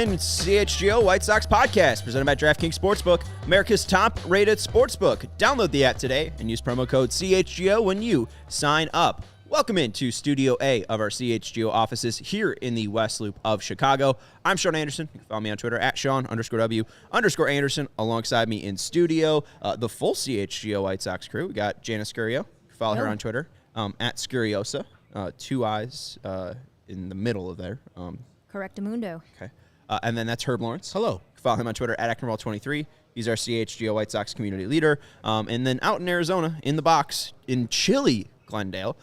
in. It's CHGO White Sox Podcast, presented by DraftKings Sportsbook, America's top-rated sportsbook. Download the app today and use promo code CHGO when you sign up. Welcome into Studio A of our CHGO offices here in the West Loop of Chicago. I'm Sean Anderson. You can follow me on Twitter at Sean_W_Anderson. Alongside me in studio, the full CHGO White Sox crew. We got Janice Scurio. Follow her on Twitter at Scuriosa. Two eyes in the middle of there. Correctamundo. Okay. And then that's Herb Lawrence. Hello. Follow him on Twitter at Actonball23. He's our CHGO White Sox community leader. And then out in Arizona, in the box, in chilly Glendale,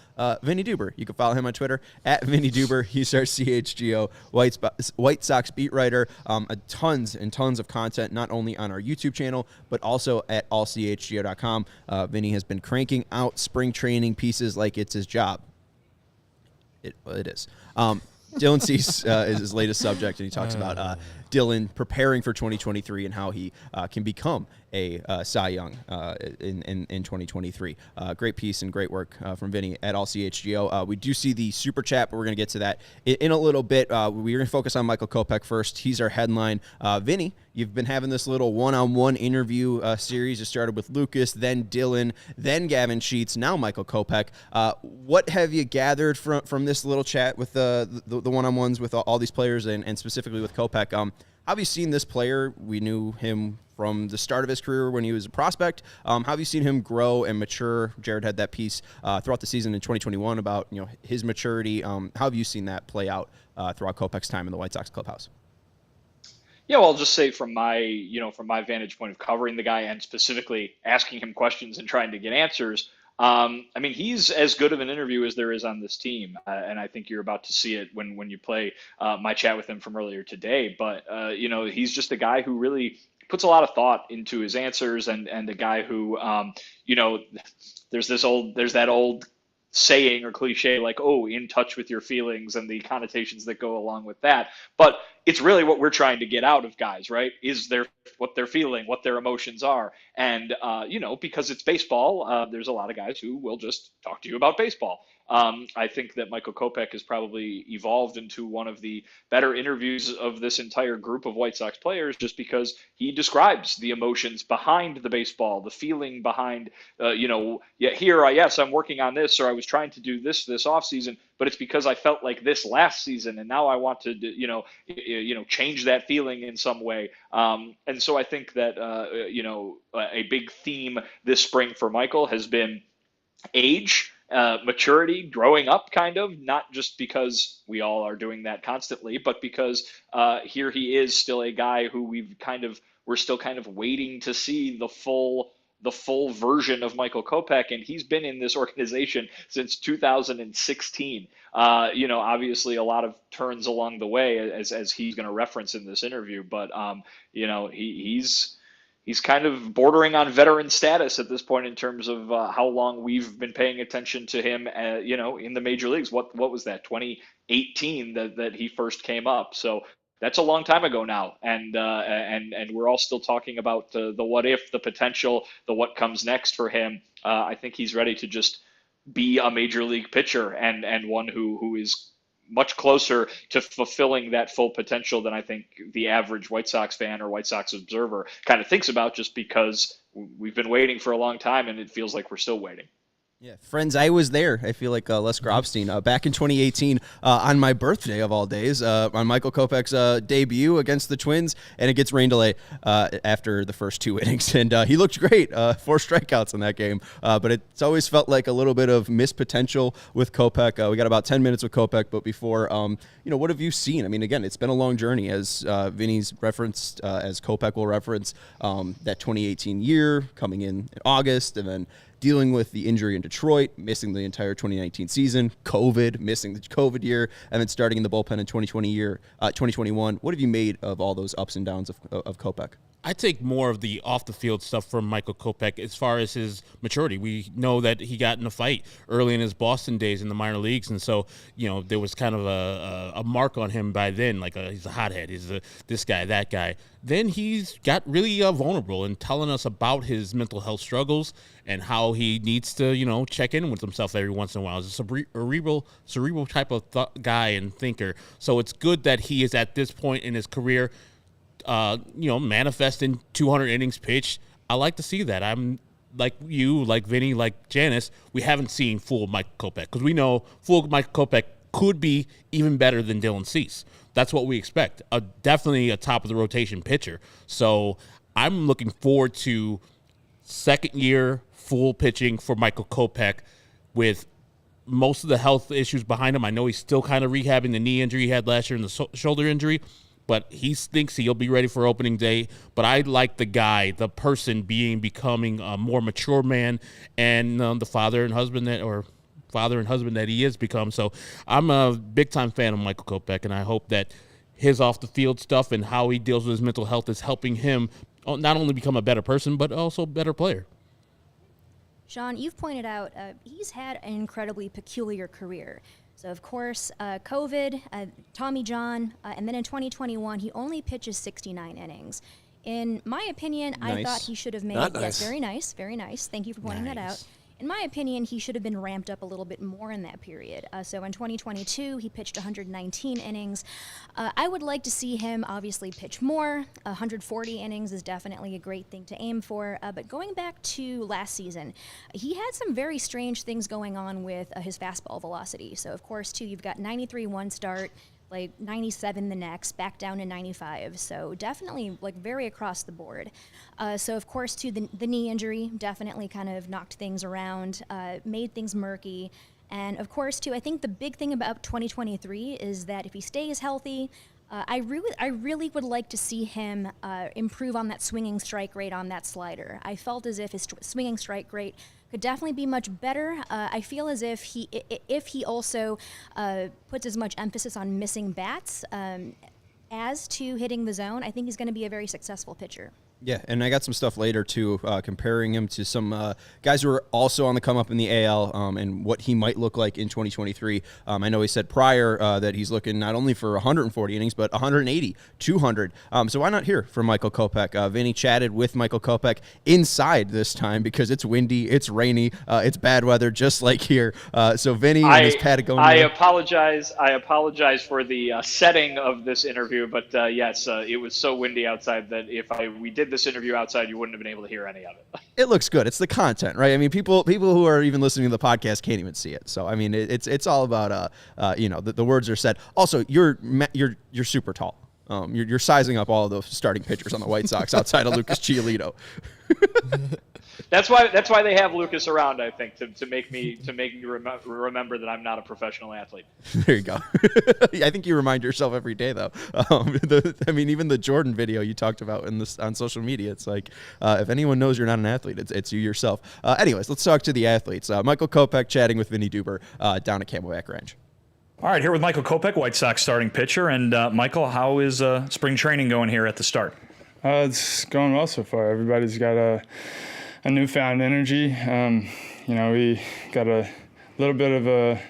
Vinnie Duber. You can follow him on Twitter at Vinnie Duber. He's our CHGO White Sox beat writer. Tons and tons of content, not only on our YouTube channel, but also at allchgo.com. Vinnie has been cranking out spring training pieces like it's his job. It is. Dylan Cease is his latest subject, and he talks about Dylan preparing for 2023 and how he can become a Cy Young in 2023. Great piece and great work from Vinny at All CHGO. We do see the super chat, but we're going to get to that in a little bit. We're going to focus on Michael Kopech first. He's our headline. Vinny, you've been having this little one-on-one interview series. It started with Lucas, then Dylan, then Gavin Sheets, now Michael Kopech. What have you gathered from this little chat with the one-on-ones with all these players and specifically with Kopech? How have you seen this player? We knew him from the start of his career when he was a prospect. How have you seen him grow and mature? Jared had that piece throughout the season in 2021 about his maturity. How have you seen that play out throughout Kopech's time in the White Sox clubhouse? Yeah, well, I'll just say from my vantage point of covering the guy and specifically asking him questions and trying to get answers, he's as good of an interview as there is on this team, and I think you're about to see it when you play my chat with him from earlier today. But he's just a guy who really puts a lot of thought into his answers, and a guy who there's that old saying or cliche like, oh, in touch with your feelings and the connotations that go along with that. But it's really what we're trying to get out of guys, right? Is what they're feeling, what their emotions are. And, because it's baseball, there's a lot of guys who will just talk to you about baseball. I think that Michael Kopech has probably evolved into one of the better interviews of this entire group of White Sox players, just because he describes the emotions behind the baseball, the feeling behind, yes, I'm working on this, or I was trying to do this offseason, but it's because I felt like this last season, and now I want to, change that feeling in some way. And so I think that, a big theme this spring for Michael has been age, maturity, growing up, kind of, not just because we all are doing that constantly, but because here he is still a guy who we're still kind of waiting to see the full version of Michael Kopech, and he's been in this organization since 2016. Obviously a lot of turns along the way, as he's going to reference in this interview, but he's kind of bordering on veteran status at this point in terms of how long we've been paying attention to him, in the major leagues. What was that, 2018 that he first came up? So that's a long time ago now, and we're all still talking about the what if, the potential, the what comes next for him. I think he's ready to just be a major league pitcher and one who is much closer to fulfilling that full potential than I think the average White Sox fan or White Sox observer kind of thinks about, just because we've been waiting for a long time and it feels like we're still waiting. Yeah, friends, I was there. I feel like Les Grobstein back in 2018 on my birthday of all days, on Michael Kopech's debut against the Twins, and it gets rain delay after the first two innings. And he looked great, 4 strikeouts in that game. But it's always felt like a little bit of missed potential with Kopech. We got about 10 minutes with Kopech, but before, what have you seen? I mean, again, it's been a long journey, as Vinny's referenced, as Kopech will reference, that 2018 year coming in August, and then dealing with the injury in Detroit, missing the entire 2019 season, COVID, missing the COVID year, and then starting in the bullpen in 2021. What have you made of all those ups and downs of Kopech? I take more of the off-the-field stuff from Michael Kopech as far as his maturity. We know that he got in a fight early in his Boston days in the minor leagues, and so, there was kind of a mark on him by then, like he's a hothead, he's this guy, that guy. Then he's got really vulnerable and telling us about his mental health struggles and how he needs to, check in with himself every once in a while. He's a cerebral type of guy and thinker. So it's good that he is at this point in his career manifesting 200 innings pitched. I like to see that. I'm like you, like Vinny, like Janice. We haven't seen full Michael Kopech because we know full Michael Kopech could be even better than Dylan Cease. That's what we expect. Definitely a top of the rotation pitcher. So I'm looking forward to second year full pitching for Michael Kopech with most of the health issues behind him. I know he's still kind of rehabbing the knee injury he had last year and the shoulder injury, but he thinks he'll be ready for opening day. But I like the guy, the person becoming a more mature man and the father and husband that he has become. So I'm a big-time fan of Michael Kopech, and I hope that his off-the-field stuff and how he deals with his mental health is helping him not only become a better person, but also a better player. Sean, you've pointed out he's had an incredibly peculiar career. So, of course, COVID, Tommy John, and then in 2021, he only pitches 69 innings. In my opinion, Nice. I thought he should have made... Not nice. Yes, very nice, very nice. Thank you for pointing that out. In my opinion, he should have been ramped up a little bit more in that period. So in 2022, he pitched 119 innings. I would like to see him obviously pitch more. 140 innings is definitely a great thing to aim for. But going back to last season, he had some very strange things going on with his fastball velocity. So of course, too, you've got 93 one start, like 97 the next, back down to 95. So definitely like very across the board. So of course too, the knee injury definitely kind of knocked things around, made things murky. And of course too, I think the big thing about 2023 is that if he stays healthy, I really would like to see him improve on that swinging strike rate on that slider. I felt as if his swinging strike rate could definitely be much better. I feel as if he also puts as much emphasis on missing bats as to hitting the zone, I think he's going to be a very successful pitcher. Yeah, and I got some stuff later, too, comparing him to some guys who are also on the come-up in the AL and what he might look like in 2023. I know he said prior that he's looking not only for 140 innings, but 180, 200. So why not hear from Michael Kopech? Vinny chatted with Michael Kopech inside this time because it's windy, it's rainy, it's bad weather, just like here. So Vinny and his Patagonia. I apologize for the setting of this interview, but yes, it was so windy outside that if we did this interview outside, you wouldn't have been able to hear any of it. It looks good. It's the content, right? I mean, people who are even listening to the podcast can't even see it. So I mean, it's all about the words are said. Also, you're super tall. You're sizing up all of the starting pitchers on the White Sox outside of Lucas Giolito. That's why they have Lucas around, I think, to make me remember that I'm not a professional athlete. There you go. I think you remind yourself every day, though. Even the Jordan video you talked about on social media, it's like if anyone knows you're not an athlete, it's you yourself. Anyways, let's talk to the athletes. Michael Kopech chatting with Vinnie Duber down at Camelback Ranch. All right, here with Michael Kopech, White Sox starting pitcher. And Michael, how is spring training going here at the start? It's going well so far. Everybody's got a newfound energy. We got a little bit of a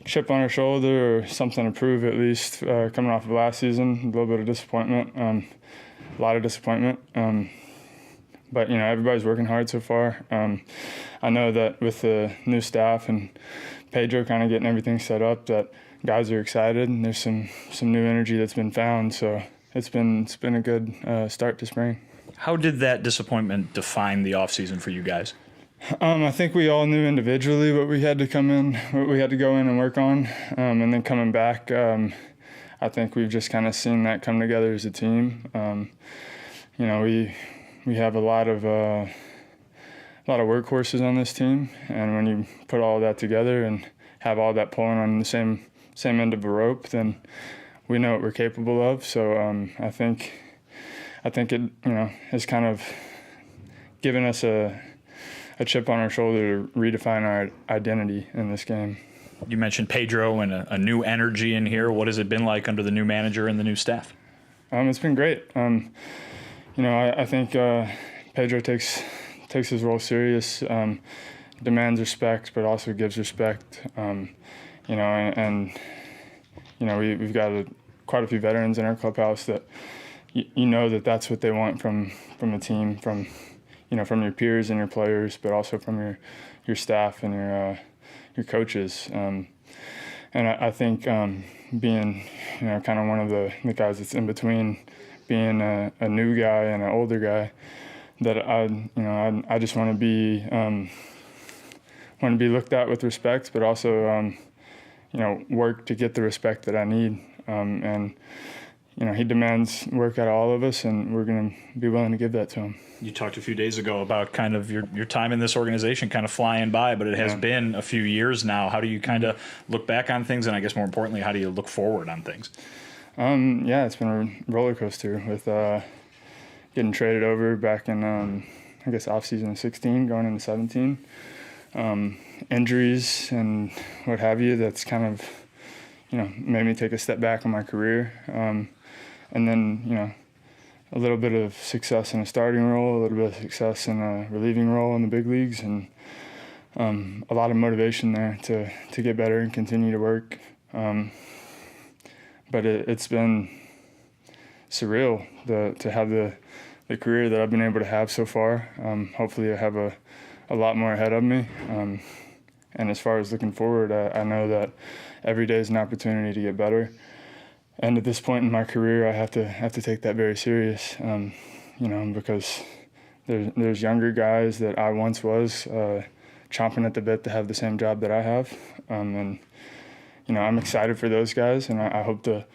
chip on our shoulder or something to prove at least coming off of last season. A little bit of disappointment, a lot of disappointment. But everybody's working hard so far. I know that with the new staff and Pedro kind of getting everything set up, that guys are excited and there's some new energy that's been found. So it's been a good start to spring. How did that disappointment define the offseason for you guys? I think we all knew individually what we had to go in and work on. And then coming back, I think we've just kind of seen that come together as a team. We have a lot of workhorses on this team, and when you put all that together and have all that pulling on the same end of a rope, then we know what we're capable of. So I think it has kind of given us a chip on our shoulder to redefine our identity in this game. You mentioned Pedro and a new energy in here. What has it been like under the new manager and the new staff? It's been great. I think Pedro takes his role serious, demands respect, but also gives respect. We've got quite a few veterans in our clubhouse that that's what they want from a team, from your peers and your players, but also from your staff and your coaches. And I think being kind of one of the guys that's in between, being a new guy and an older guy, that I just want to be looked at with respect, but also work to get the respect that I need. And he demands work out of all of us, and we're going to be willing to give that to him. You talked a few days ago about kind of your time in this organization kind of flying by, but it has been a few years now. How do you kind of look back on things, and I guess more importantly, how do you look forward on things? It's been a roller coaster with getting traded over back in, offseason of 16, going into 17. Injuries and what have you, that's kind of, made me take a step back in my career. And then, a little bit of success in a starting role, a little bit of success in a relieving role in the big leagues, and a lot of motivation there to get better and continue to work. But it's been surreal to have the career that I've been able to have so far. Hopefully I have a lot more ahead of me. And as far as looking forward, I know that every day is an opportunity to get better. And at this point in my career, I have to take that very serious, because there's younger guys that I once was chomping at the bit to have the same job that I have. And I'm excited for those guys, and I hope to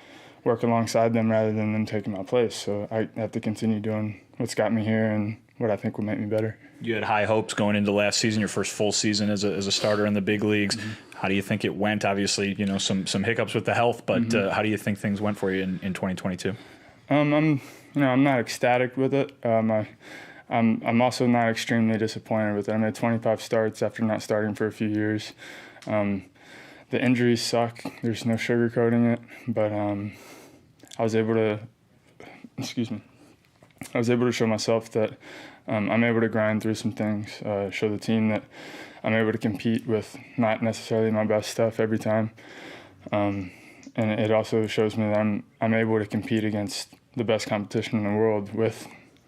work alongside them rather than them taking my place. So I have to continue doing what's got me here and what I think will make me better. You had high hopes going into last season, your first full season as a starter in the big leagues. Mm-hmm. How do you think it went? Obviously, some hiccups with the health, but how do you think things went for you in 2022? I'm not ecstatic with it. I'm also not extremely disappointed with it. I made 25 starts after not starting for a few years. The injuries suck. There's no sugarcoating it, but I was able to show myself that I'm able to grind through some things, show the team that I'm able to compete with not necessarily my best stuff every time. And it also shows me that I'm able to compete against the best competition in the world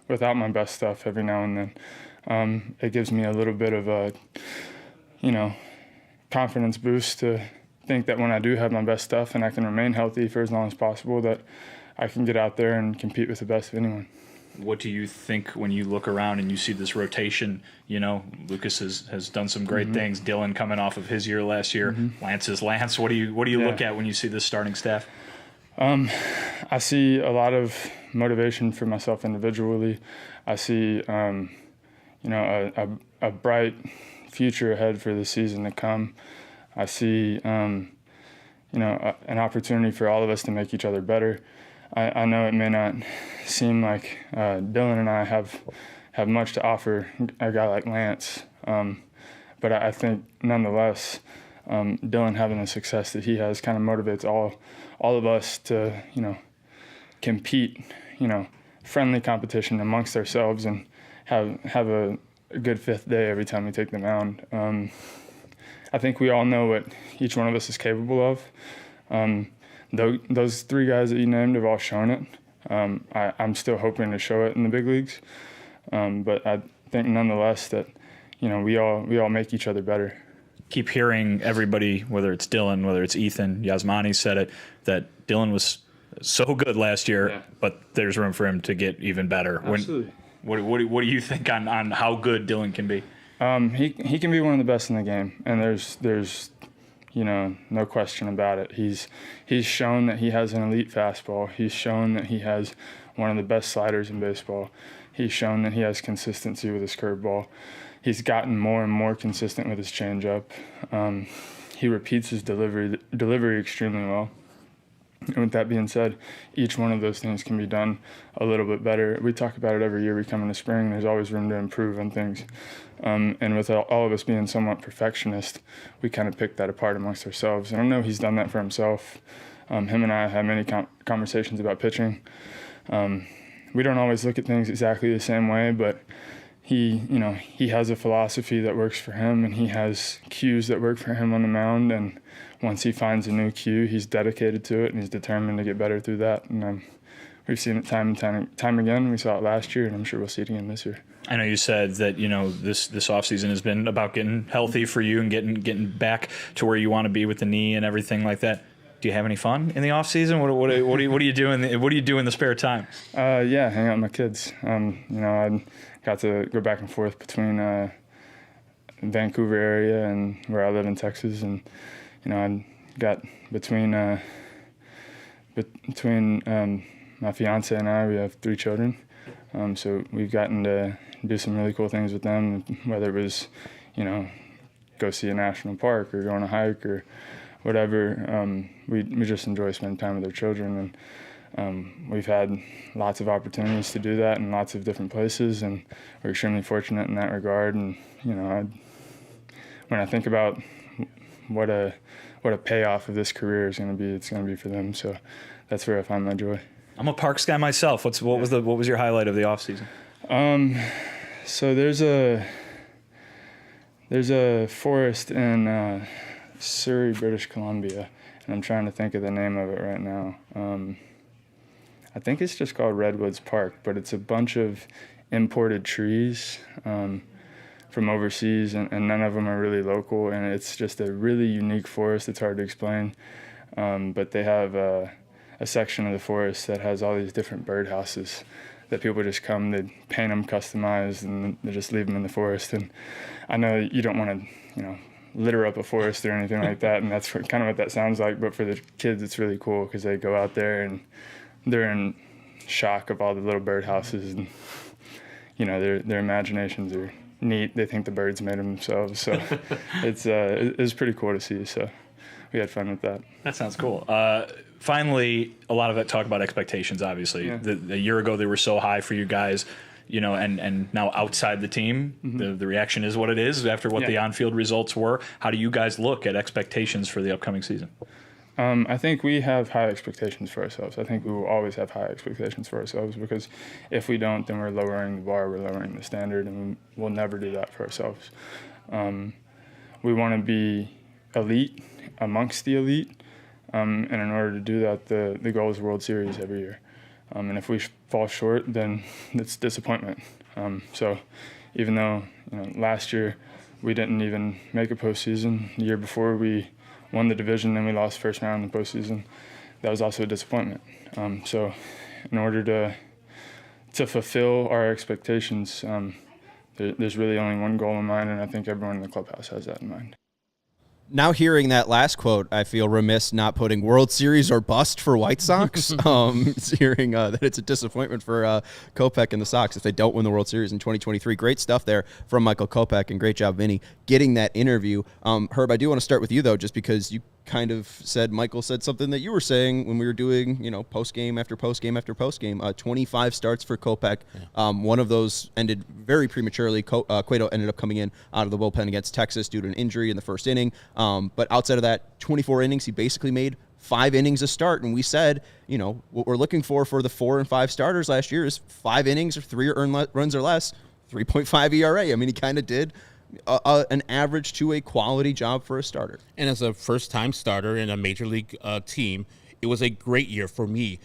without my best stuff every now and then. It gives me a little bit of a, confidence boost to think that when I do have my best stuff and I can remain healthy for as long as possible, that I can get out there and compete with the best of anyone. What do you think when you look around and you see this rotation? Lucas has done some great things. Dylan coming off of his year last year. Lance is Lance. What do you look at when you see this starting staff? I see a lot of motivation for myself individually. I see a bright future ahead for the season to come. I see an opportunity for all of us to make each other better. I know it may not seem like Dylan and I have much to offer a guy like Lance, but I think nonetheless, Dylan having the success that he has kind of motivates all of us to compete, friendly competition amongst ourselves and have a good fifth day every time we take the mound. I think we all know what each one of us is capable of. Those three guys that you named have all shown it. I'm still hoping to show it in the big leagues, but I think nonetheless that we all make each other better. Keep hearing everybody, whether it's Dylan, whether it's Ethan, Yasmani said it, that Dylan was so good last year, but there's room for him to get even better. Absolutely. What do you think on how good Dylan can be? He can be one of the best in the game, and there's no question about it. He's shown that he has an elite fastball. He's shown that he has one of the best sliders in baseball. He's shown that he has consistency with his curveball. He's gotten more and more consistent with his changeup. He repeats his delivery extremely well. And with that being said, each one of those things can be done a little bit better. We talk about it every year we come into spring. There's always room to improve on things. And with all of us being somewhat perfectionist, we kind of pick that apart amongst ourselves. And I know he's done that for himself. Him and I have many conversations about pitching. we don't always look at things exactly the same way, but he has a philosophy that works for him, and he has cues that work for him on the mound. And once he finds a new cue, he's dedicated to it, and he's determined to get better through that. And we've seen it time and time again. We saw it last year, and I'm sure we'll see it again this year. I know you said that, this offseason has been about getting healthy for you and getting back to where you want to be with the knee and everything like that. Do you have any fun in the offseason? What do you do in the spare time? Yeah, hang out with my kids. I got to go back and forth between Vancouver area and where I live in Texas, and I got between my fiance and I, we have 3 children, so we've gotten to do some really cool things with them, whether it was, go see a national park or go on a hike or whatever. We just enjoy spending time with our children, and we've had lots of opportunities to do that in lots of different places, and we're extremely fortunate in that regard. And when I think about what a payoff of this career is going to be, it's going to be for them. So that's where I find my joy. I'm a Parks guy myself. What was your highlight of the off season? So there's a forest in Surrey, British Columbia, and I'm trying to think of the name of it right now. I think it's just called Redwoods Park, but it's a bunch of imported trees from overseas, and none of them are really local, and it's just a really unique forest. It's hard to explain, but they have a section of the forest that has all these different birdhouses that people just come, they paint them customized, and they just leave them in the forest. And I know you don't want to, litter up a forest or anything like that, and that's kind of what that sounds like. But for the kids, it's really cool because they go out there and they're in shock of all the little birdhouses, and their imaginations are neat. They think the birds made them themselves, so it's pretty cool to see. So we had fun with that. That sounds cool. Finally, a lot of that talk about expectations, obviously. Yeah. A year ago, they were so high for you guys, and now outside the team, the reaction is what it is after what the on-field results were. How do you guys look at expectations for the upcoming season? I think we have high expectations for ourselves. I think we will always have high expectations for ourselves, because if we don't, then we're lowering the bar, we're lowering the standard, and we'll never do that for ourselves. We want to be elite amongst the elite. And in order to do that, the goal is World Series every year. And if we fall short, then it's disappointment. So even though last year we didn't even make a postseason, the year before we won the division and we lost first round in the postseason, that was also a disappointment. So in order to fulfill our expectations, there's really only one goal in mind, and I think everyone in the clubhouse has that in mind. Now hearing that last quote, I feel remiss not putting World Series or bust for White Sox. Hearing that it's a disappointment for Kopech and the Sox if they don't win the World Series in 2023. Great stuff there from Michael Kopech, and great job, Vinny, getting that interview. Herb, I do want to start with you, though, just because you kind of said Michael said something that you were saying when we were doing, post game after post game after post game. 25 starts for Kopech. One of those ended very prematurely. Cueto ended up coming in out of the bullpen against Texas due to an injury in the first inning. But outside of that, 24 innings, he basically made 5 innings a start. And we said, what we're looking for the 4 and 5 starters last year is 5 innings or 3 earned runs or less, 3.5 ERA. I mean, he kind of did an average to a quality job for a starter. And as a first-time starter in a major league team, it was a great year for me,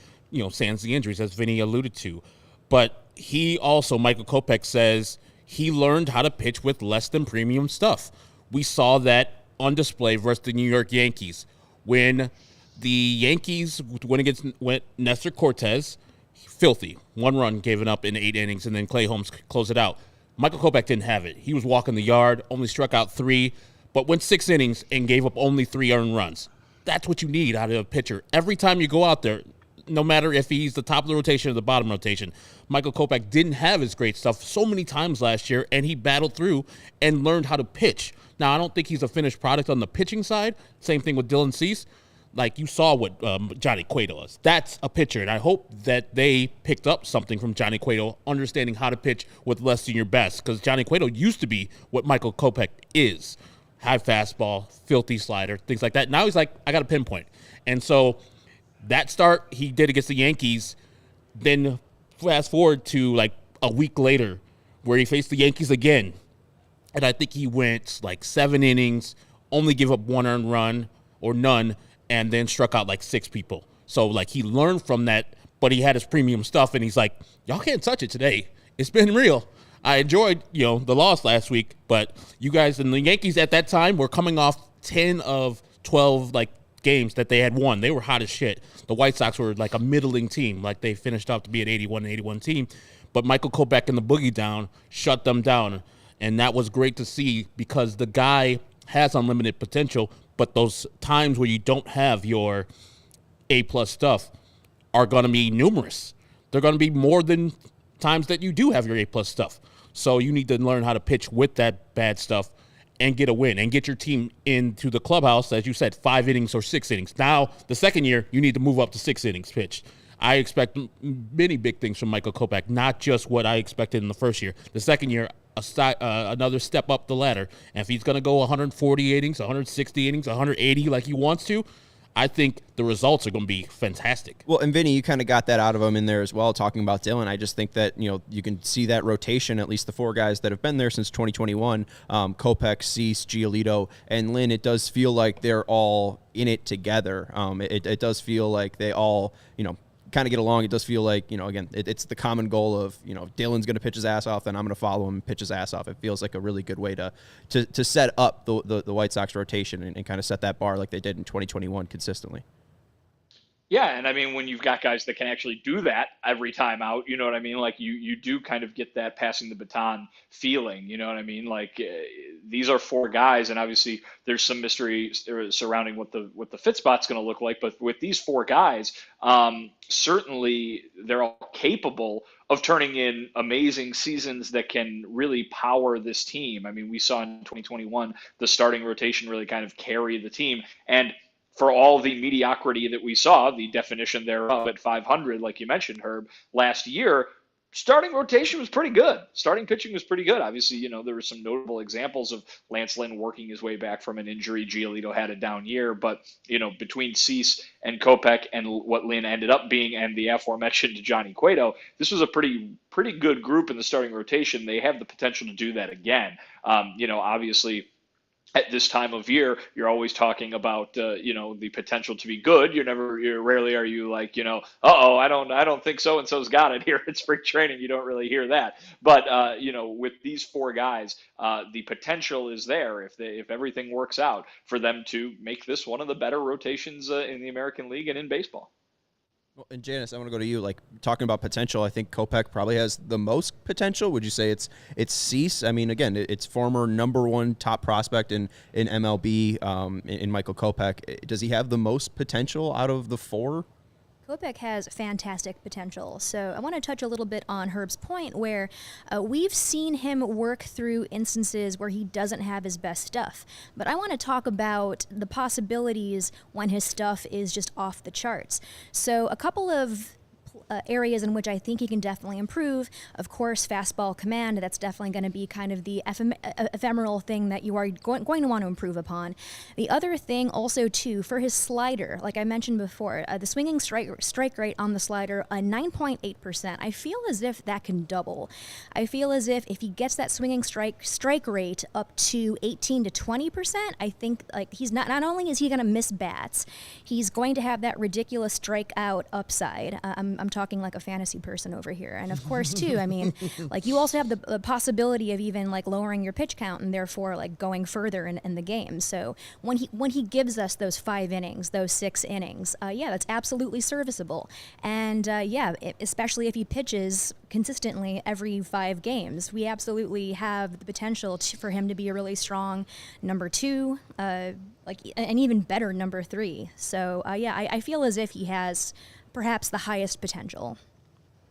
sans the injuries, as Vinny alluded to. But he also, Michael Kopech says, he learned how to pitch with less than premium stuff. We saw that on display versus the New York Yankees. When the Yankees went against Nestor Cortez, filthy. 1 run given up in 8 innings, and then Clay Holmes closed it out. Michael Kopech didn't have it. He was walking the yard, only struck out 3, but went 6 innings and gave up only 3 earned runs. That's what you need out of a pitcher. Every time you go out there, no matter if he's the top of the rotation or the bottom rotation, Michael Kopech didn't have his great stuff so many times last year, and he battled through and learned how to pitch. Now, I don't think he's a finished product on the pitching side. Same thing with Dylan Cease. Like you saw what Johnny Cueto is. That's a pitcher, and I hope that they picked up something from Johnny Cueto, understanding how to pitch with less than your best, because Johnny Cueto used to be what Michael Kopech is. High fastball, filthy slider, things like that. Now he's like, I got a pinpoint. And so that start he did against the Yankees, then fast forward to like a week later where he faced the Yankees again. And I think he went like 7 innings, only give up 1 earned run or none, and then struck out like 6 people. So like he learned from that, but he had his premium stuff, and he's like, y'all can't touch it today. It's been real. I enjoyed, the loss last week, but you guys and the Yankees at that time were coming off 10 of 12 like games that they had won. They were hot as shit. The White Sox were like a middling team, like they finished off to be an 81 team. But Michael Kopech and the Boogie Down shut them down, and that was great to see because the guy has unlimited potential, but those times where you don't have your A-plus stuff are going to be numerous. They're going to be more than times that you do have your A-plus stuff. So you need to learn how to pitch with that bad stuff and get a win and get your team into the clubhouse, as you said, 5 innings or 6 innings. Now, the second year, you need to move up to 6 innings pitched. I expect many big things from Michael Kopech, not just what I expected in the first year. The second year, another step up the ladder. And if he's going to go 140 innings, 160 innings, 180 like he wants to, I think the results are going to be fantastic. Well, and Vinny, you kind of got that out of him in there as well, talking about Dylan. I just think that, you can see that rotation, at least the 4 guys that have been there since 2021, Kopech, Cease, Giolito, and Lynn. It does feel like they're all in it together. It does feel like they all, kind of get along. It does feel like, again, it's the common goal of, Dylan's going to pitch his ass off, then I'm going to follow him and pitch his ass off. It feels like a really good way to set up the White Sox rotation and kind of set that bar like they did in 2021 consistently. Yeah, and I mean, when you've got guys that can actually do that every time out, you know what I mean? Like you do kind of get that passing the baton feeling, you know what I mean? Like these are 4 guys, and obviously there's some mystery surrounding what the fit spot's going to look like. But with these 4 guys, certainly they're all capable of turning in amazing seasons that can really power this team. I mean, we saw in 2021 the starting rotation really kind of carry the team, and for all the mediocrity that we saw, the definition thereof at 500, like you mentioned, Herb, last year, starting rotation was pretty good. Starting pitching was pretty good. Obviously, there were some notable examples of Lance Lynn working his way back from an injury. Giolito had a down year, but, between Cease and Kopech and what Lynn ended up being and the aforementioned Johnny Cueto, this was a pretty good group in the starting rotation. They have the potential to do that again. Obviously, at this time of year, you're always talking about, the potential to be good. Rarely are you like, I don't think so-and-so's got it here at spring training. You don't really hear that. But, with these 4 guys, the potential is there if everything works out for them to make this one of the better rotations in the American League and in baseball. Well, and Janice, I want to go to you. Like, talking about potential, I think Kopech probably has the most potential. Would you say it's Cease? I mean, again, it's former number 1 top prospect in MLB, in Michael Kopech. Does he have the most potential out of the 4? Kopech has fantastic potential. So I want to touch a little bit on Herb's point where we've seen him work through instances where he doesn't have his best stuff. But I want to talk about the possibilities when his stuff is just off the charts. So a couple of areas in which I think he can definitely improve. Of course, fastball command, that's definitely going to be kind of the ephemeral thing that you are going to want to improve upon. The other thing also, too, for his slider, like I mentioned before, the swinging strike rate on the slider, 9.8%. I feel as if that can double. I feel as if he gets that swinging strike rate up to 18 to 20%, I think like he's not only is he going to miss bats, he's going to have that ridiculous strikeout upside. I'm talking like a fantasy person over here. And of course, too, I mean, like you also have the possibility of even like lowering your pitch count and therefore like going further in the game. So when he gives us those 5 innings, those 6 innings, that's absolutely serviceable. And especially if he pitches consistently every 5 games, we absolutely have the potential for him to be a really strong number 2, an even better number 3. So I feel as if he has perhaps the highest potential.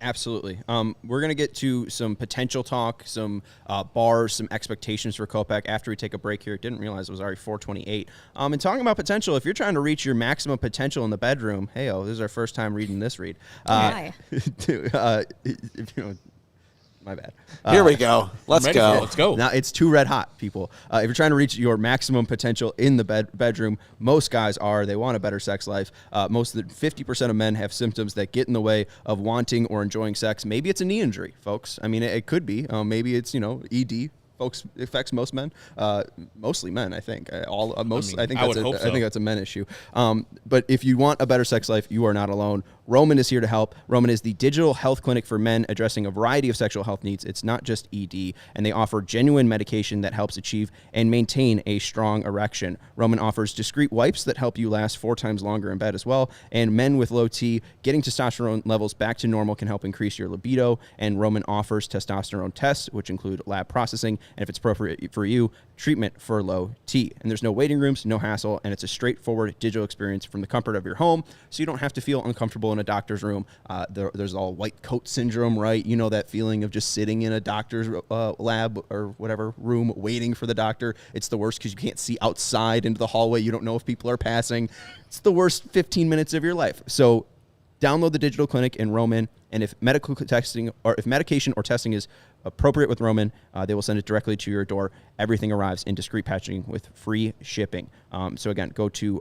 Absolutely. We're going to get to some potential talk, some bars, some expectations for Kopech after we take a break here. Didn't realize it was already 4:28. And talking about potential, if you're trying to reach your maximum potential in the bedroom, this is our first time reading this read. My bad. Here we go. Let's ready go. for it. Let's go. Now it's too red hot, people. If you're trying to reach your maximum potential in the bedroom, most guys are. They want a better sex life. Most of the 50% of men have symptoms that get in the way of wanting or enjoying sex. Maybe it's a knee injury, folks. I mean, it could be. Maybe it's ED. Folks, affects most men, mostly men. I think I think that's a men issue. But if you want a better sex life, you are not alone. Roman is here to help. Roman is the digital health clinic for men addressing a variety of sexual health needs. It's not just ED, and they offer genuine medication that helps achieve and maintain a strong erection. Roman offers discreet wipes that help you last 4 times longer in bed as well. And men with low T, getting testosterone levels back to normal can help increase your libido. And Roman offers testosterone tests, which include lab processing, and if it's appropriate for you, treatment for low T. And there's no waiting rooms, no hassle, and it's a straightforward digital experience from the comfort of your home, so you don't have to feel uncomfortable in a doctor's room. There's all white coat syndrome, right? You know that feeling of just sitting in a doctor's lab or whatever room waiting for the doctor. It's the worst because you can't see outside into the hallway. You don't know if people are passing. It's the worst 15 minutes of your life. So download the digital clinic in Roman, and if medication or testing is appropriate with Roman, they will send it directly to your door. Everything arrives in discreet packaging with free shipping. So again, go to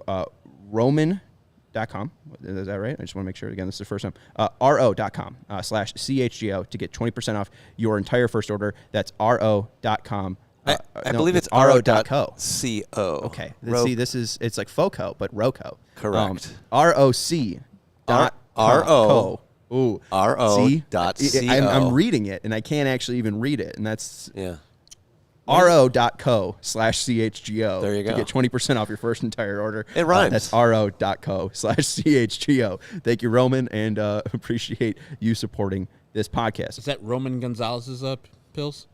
roman.com. Is that right? I just want to make sure. Again, this is the first time. ro.com/CHGO to get 20% off your entire first order. That's ro.com. I believe it's ro.co. Okay. See, it's like FOCO, but ROCO. Correct. ROC.co. Ooh. ro.co. I'm reading it, and I can't actually even read it, and that's ro.co/CHGO. There you go. To get 20% off your first entire order. It rhymes. That's ro.co/CHGO. Thank you, Roman, and appreciate you supporting this podcast. Is that Roman Gonzalez's pills?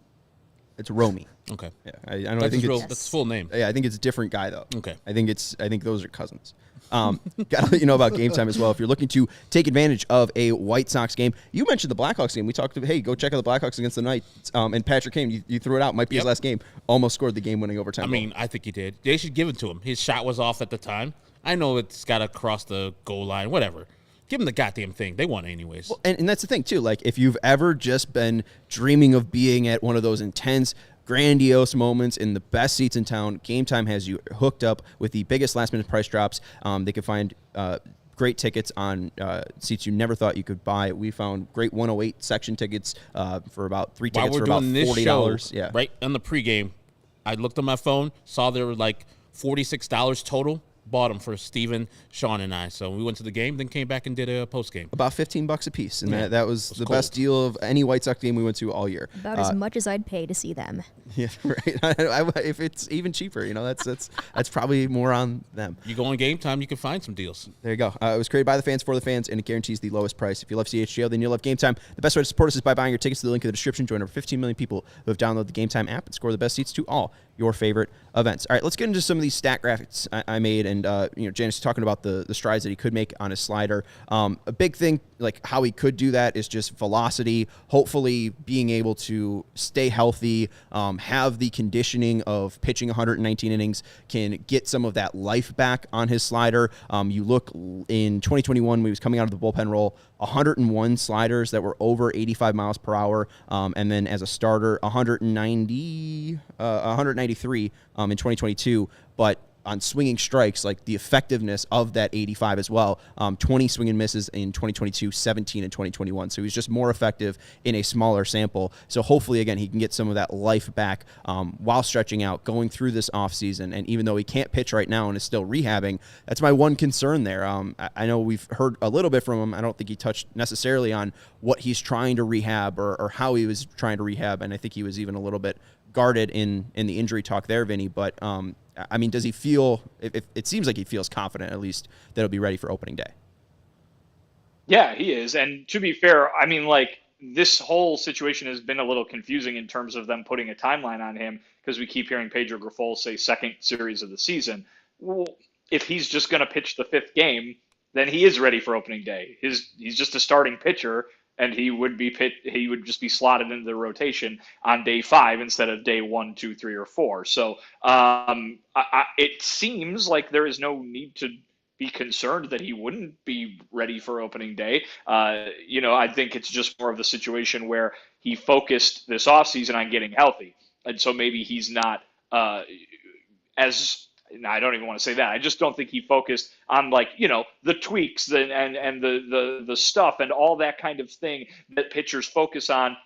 It's Romy. Okay. Yeah, I know. That's I think that's his full name. Yeah, I think it's a different guy though. Okay. I think those are cousins. Got to let you know about Game Time as well. If you're looking to take advantage of a White Sox game, you mentioned the Blackhawks game. We talked to, hey, go check out the Blackhawks against the Knights. And Patrick Kane, you threw it out. Might be his last game. Almost scored the game-winning overtime goal. I mean, I think he did. They should give it to him. His shot was off at the time. I know it's got to cross the goal line, whatever. Give him the goddamn thing. They won anyways. Well, and that's the thing, too. Like, if you've ever just been dreaming of being at one of those intense, grandiose moments in the best seats in town, Game Time has you hooked up with the biggest last-minute price drops. They can find great tickets on seats you never thought you could buy. We found great 108 section tickets for about 3 tickets for about $40. Yeah. Right on the pregame, I looked on my phone, saw there were like $46 total. Bought them for Steven, Sean, and I. So we went to the game, then came back and did a post game. About $15 a piece, and that was the best deal of any White Sox game we went to all year. About as much as I'd pay to see them. Yeah, right. If it's even cheaper, that's probably more on them. You go on Game Time, you can find some deals. There you go. It was created by the fans for the fans, and it guarantees the lowest price. If you love CHGO, then you'll love Game Time. The best way to support us is by buying your tickets to the link in the description. Join over 15 million people who have downloaded the Game Time app and score the best seats to all your favorite events. All right, let's get into some of these stat graphics I made, and Janice talking about the strides that he could make on his slider. A big thing, like how he could do that, is just velocity. Hopefully, being able to stay healthy, have the conditioning of pitching 119 innings, can get some of that life back on his slider. You look in 2021 when he was coming out of the bullpen role, 101 sliders that were over 85 miles per hour, and then as a starter, 193 in 2022, but on swinging strikes, like the effectiveness of that 85 as well. 20 swing and misses in 2022, 17 in 2021. So he's just more effective in a smaller sample. So hopefully, again, he can get some of that life back while stretching out, going through this offseason. And even though he can't pitch right now and is still rehabbing, that's my one concern there. I know we've heard a little bit from him. I don't think he touched necessarily on what he's trying to rehab or how he was trying to rehab. And I think he was even a little bit guarded in the injury talk there, Vinny. But I mean, does he feel? It seems like he feels confident, at least, that he'll be ready for opening day. Yeah, he is. And to be fair, I mean, like, this whole situation has been a little confusing in terms of them putting a timeline on him, because we keep hearing Pedro Grifol say second series of the season. Well, if he's just going to pitch the 5th game, then he is ready for opening day. He's just a starting pitcher, and he would just be slotted into the rotation on day 5 instead of day 1, 2, 3, or 4. So it seems like there is no need to be concerned that he wouldn't be ready for opening day. I think it's just more of the situation where he focused this offseason on getting healthy. And so maybe he's not I don't even want to say that. I just don't think he focused on the tweaks and the stuff and all that kind of thing that pitchers focus on,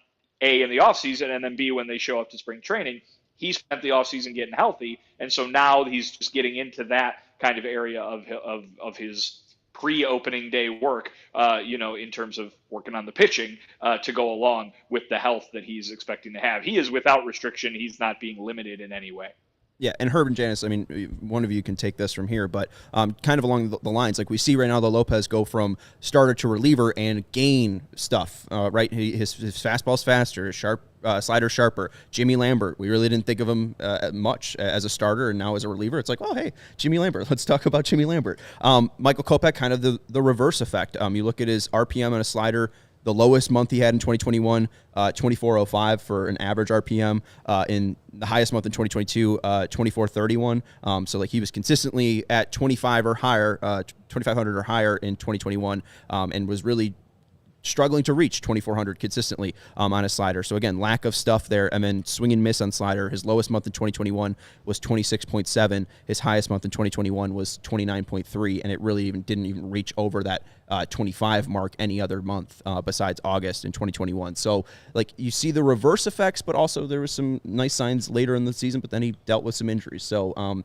A, in the offseason, and then B, when they show up to spring training. He spent the offseason getting healthy, and so now he's just getting into that kind of area of his pre-opening day work, in terms of working on the pitching to go along with the health that he's expecting to have. He is without restriction. He's not being limited in any way. Yeah, and Herb and Janice, I mean, one of you can take this from here, but kind of along the lines, like we see right now, the Lopez go from starter to reliever and gain stuff, right? His fastball's faster, his slider sharper. Jimmy Lambert, we really didn't think of him much as a starter, and now as a reliever, it's like, oh, hey, Jimmy Lambert, let's talk about Jimmy Lambert. Michael Kopech, kind of the reverse effect. You look at his RPM on a slider. The lowest month he had in 2021, 2405 for an average RPM. In the highest month in 2022, 2431. So like he was consistently at 25 or higher, 2500 or higher in 2021, and was really struggling to reach 2400 consistently on a slider. So again, lack of stuff there. And then swing and miss on slider. His lowest month in 2021 was 26.7. His highest month in 2021 was 29.3, and it really didn't even reach over that 25 mark any other month besides August in 2021. So like you see the reverse effects, but also there was some nice signs later in the season, but then he dealt with some injuries. So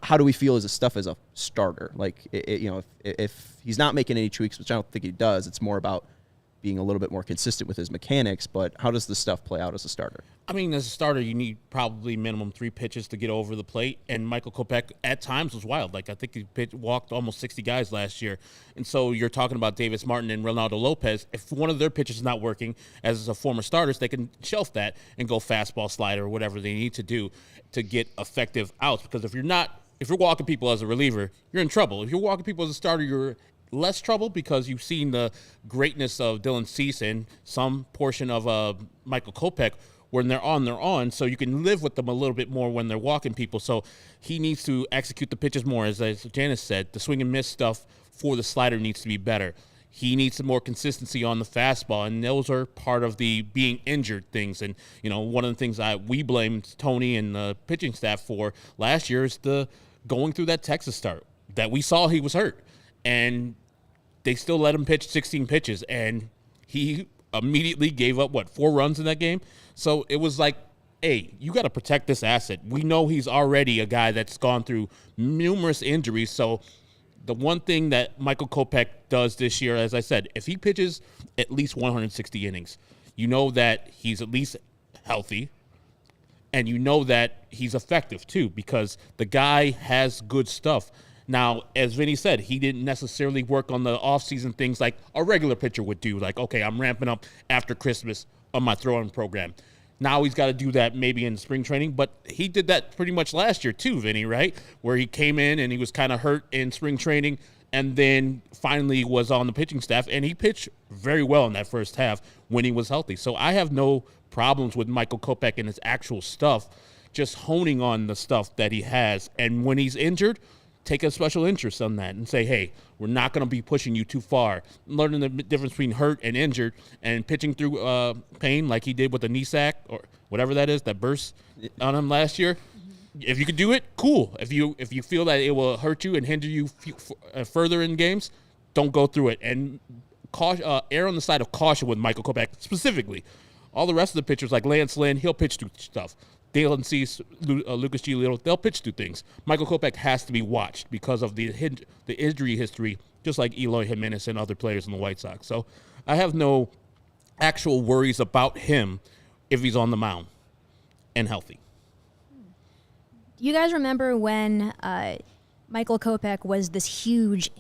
how do we feel as a starter? Like, if he's not making any tweaks, which I don't think he does, it's more about being a little bit more consistent with his mechanics. But how does this stuff play out as a starter? I mean, as a starter, you need probably minimum 3 pitches to get over the plate. And Michael Kopech at times was wild. Like, I think he walked almost 60 guys last year. And so you're talking about Davis Martin and Ronaldo Lopez. If one of their pitches is not working as a former starters, they can shelf that and go fastball, slider, whatever they need to do to get effective outs. Because if you're walking people as a reliever, you're in trouble. If you're walking people as a starter, you're less trouble because you've seen the greatness of Dylan Cease and some portion of Michael Kopech. When they're on, so you can live with them a little bit more when they're walking people. So he needs to execute the pitches more. As Janice said, the swing and miss stuff for the slider needs to be better. He needs some more consistency on the fastball, and those are part of the being injured things. And, one of the things we blamed Tony and the pitching staff for last year is the going through that Texas start that we saw he was hurt. And they still let him pitch 16 pitches, and he immediately gave up, 4 runs in that game? So it was like, hey, you got to protect this asset. We know he's already a guy that's gone through numerous injuries. So the one thing that Michael Kopech does this year, as I said, if he pitches at least 160 innings, you know that he's at least healthy, and you know that he's effective too because the guy has good stuff. Now, as Vinny said, he didn't necessarily work on the offseason things like a regular pitcher would do, like, okay, I'm ramping up after Christmas on my throwing program. Now he's got to do that maybe in spring training, but he did that pretty much last year too, Vinny, right? Where he came in and he was kind of hurt in spring training and then finally was on the pitching staff, and he pitched very well in that first half when he was healthy. So I have no problems with Michael Kopech and his actual stuff, just honing on the stuff that he has. And when he's injured, take a special interest on that and say, hey, we're not going to be pushing you too far. Learning the difference between hurt and injured and pitching through pain like he did with the knee sack or whatever that is that burst on him last year. If you could do it, cool. If you feel that it will hurt you and hinder you further in games, don't go through it. And err on the side of caution with Michael Kopech specifically. All the rest of the pitchers like Lance Lynn, he'll pitch through stuff. Dale and Cease, Lucas Giolito, they'll pitch through things. Michael Kopech has to be watched because of the injury history, just like Eloy Jimenez and other players in the White Sox. So I have no actual worries about him if he's on the mound and healthy. You guys remember when Michael Kopech was this huge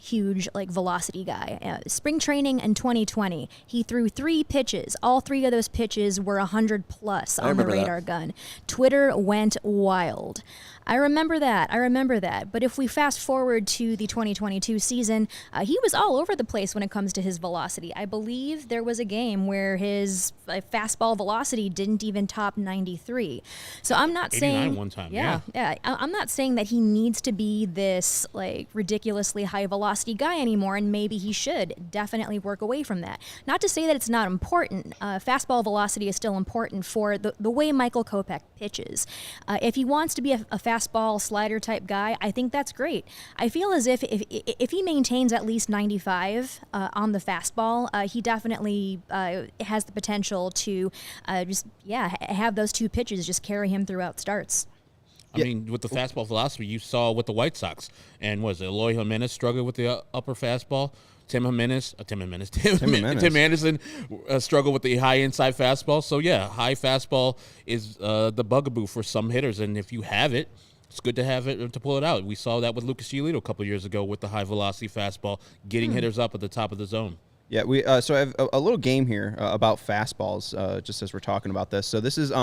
velocity guy? Spring training in 2020, he threw 3 pitches. All 3 of those pitches were 100 plus on the radar gun. Twitter went wild. I remember that. But if we fast forward to the 2022 season, he was all over the place when it comes to his velocity. I believe there was a game where his fastball velocity didn't even top 93. So I'm not saying 89 one time. Yeah. I'm not saying that he needs to be this this like ridiculously high velocity guy anymore, and maybe he should definitely work away from that. Not to say that it's not important. Fastball velocity is still important for the way Michael Kopech pitches. If he wants to be a fastball slider type guy, I think that's great. I feel as if he maintains at least 95 on the fastball, he definitely has the potential to have those two pitches just carry him throughout starts. I mean, with the fastball velocity, you saw with the White Sox, and was it Eloy Jimenez struggled with the upper fastball? Tim Anderson struggled with the high inside fastball. So yeah, high fastball is the bugaboo for some hitters, and if you have it, it's good to have it to pull it out. We saw that with Lucas Giolito a couple of years ago with the high velocity fastball, getting hitters up at the top of the zone. Yeah, we so I have a little game here about fastballs, just as we're talking about this. So this is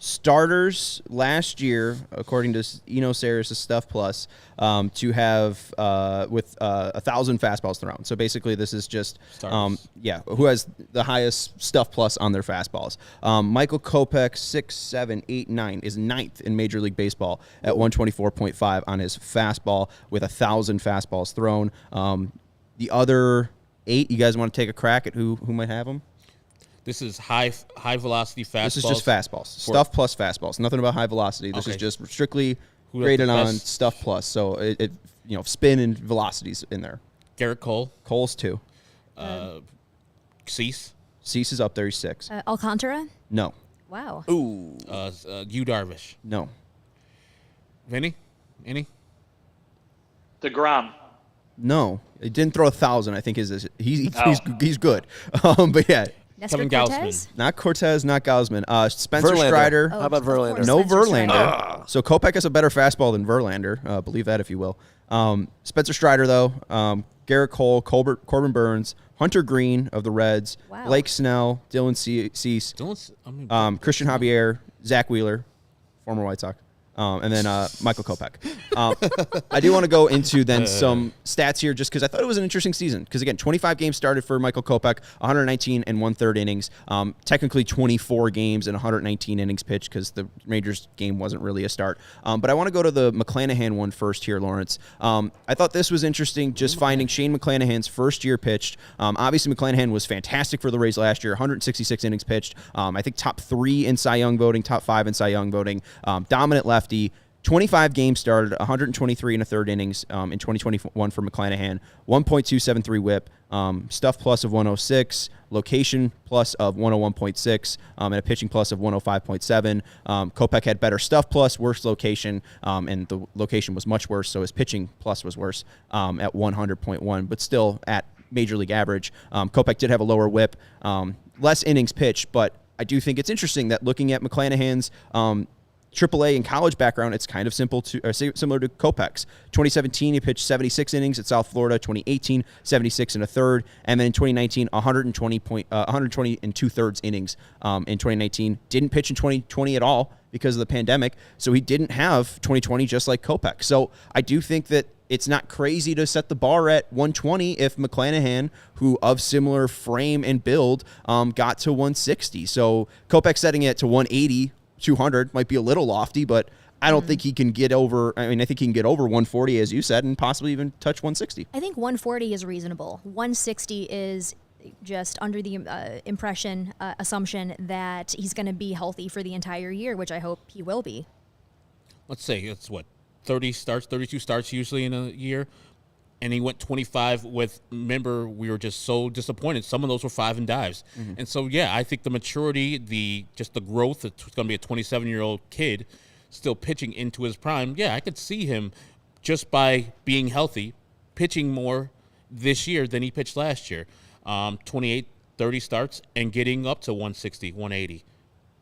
starters last year, according to Eno Saris' Stuff Plus, to have with 1,000 fastballs thrown. So basically, this is just who has the highest Stuff Plus on their fastballs. Michael Kopech, 6, 7, 8, 9, is 9th in Major League Baseball at 124.5 on his fastball with 1,000 fastballs thrown. The other 8, you guys want to take a crack at who might have them? This is high velocity fastballs. This is just fastballs. Stuff plus fastballs. Nothing about high velocity. This is just strictly graded on Stuff Plus. So it spin and velocities in there. Garrett Cole. Cole's 2. Cease. Cease is up there. He's 6. Alcantara? No. Wow. Ooh. Yu Darvish. No. Vinny? Any? DeGrom. No. He didn't throw 1,000. I think he's good. But yeah. Nestor Kevin Cortez? Not Cortez, not Gausman. Spencer Verlander. Strider. How about Verlander? No Spencer Verlander. Strider. So Kopech has a better fastball than Verlander. Believe that if you will. Spencer Strider, though. Garrett Cole, Corbin Burns, Hunter Green of the Reds, Wow. Blake Snell, Dylan Cease, Christian Javier, Zach Wheeler, former White Sox. And then Michael Kopech. I do want to go into then some stats here just because I thought it was an interesting season. Because, again, 25 games started for Michael Kopech, 119 and 1/3 innings. Technically 24 games and 119 innings pitched because the Rangers game wasn't really a start. But I want to go to the McClanahan one first here, Lawrence. I thought this was interesting just finding Shane McClanahan's first year pitched. Obviously, McClanahan was fantastic for the Rays last year, 166 innings pitched. I think top 3 in Cy Young voting, top 5 in Cy Young voting. Dominant lefty. 25 games started, 123 1/3 innings in 2021 for McClanahan, 1.273 whip, Stuff Plus of 106, location plus of 101.6, and a pitching plus of 105.7. Kopech had better Stuff Plus, worse location, and the location was much worse, so his pitching plus was worse at 100.1, but still at Major League average. Kopech did have a lower whip, less innings pitched, but I do think it's interesting that looking at McClanahan's AAA and college background, it's kind of similar to Kopech's. 2017, he pitched 76 innings at South Florida. 2018, 76 1/3, and then in 2019, 120 2/3 innings. In 2019, didn't pitch in 2020 at all because of the pandemic, so he didn't have 2020 just like Kopech. So I do think that it's not crazy to set the bar at 120 if McClanahan, who of similar frame and build, got to 160. So Kopech setting it to 180. 200 might be a little lofty, but I don't think he can get over. I mean, I think he can get over 140, as you said, and possibly even touch 160. I think 140 is reasonable. 160 is just under the assumption that he's going to be healthy for the entire year, which I hope he will be. Let's say it's 32 starts usually in a year. And he went 25 with, remember, we were just so disappointed. Some of those were 5 and dives. Mm-hmm. And so, yeah, I think the maturity, the growth, it's going to be a 27-year-old kid still pitching into his prime. Yeah, I could see him just by being healthy, pitching more this year than he pitched last year. 28, 30 starts and getting up to 160, 180.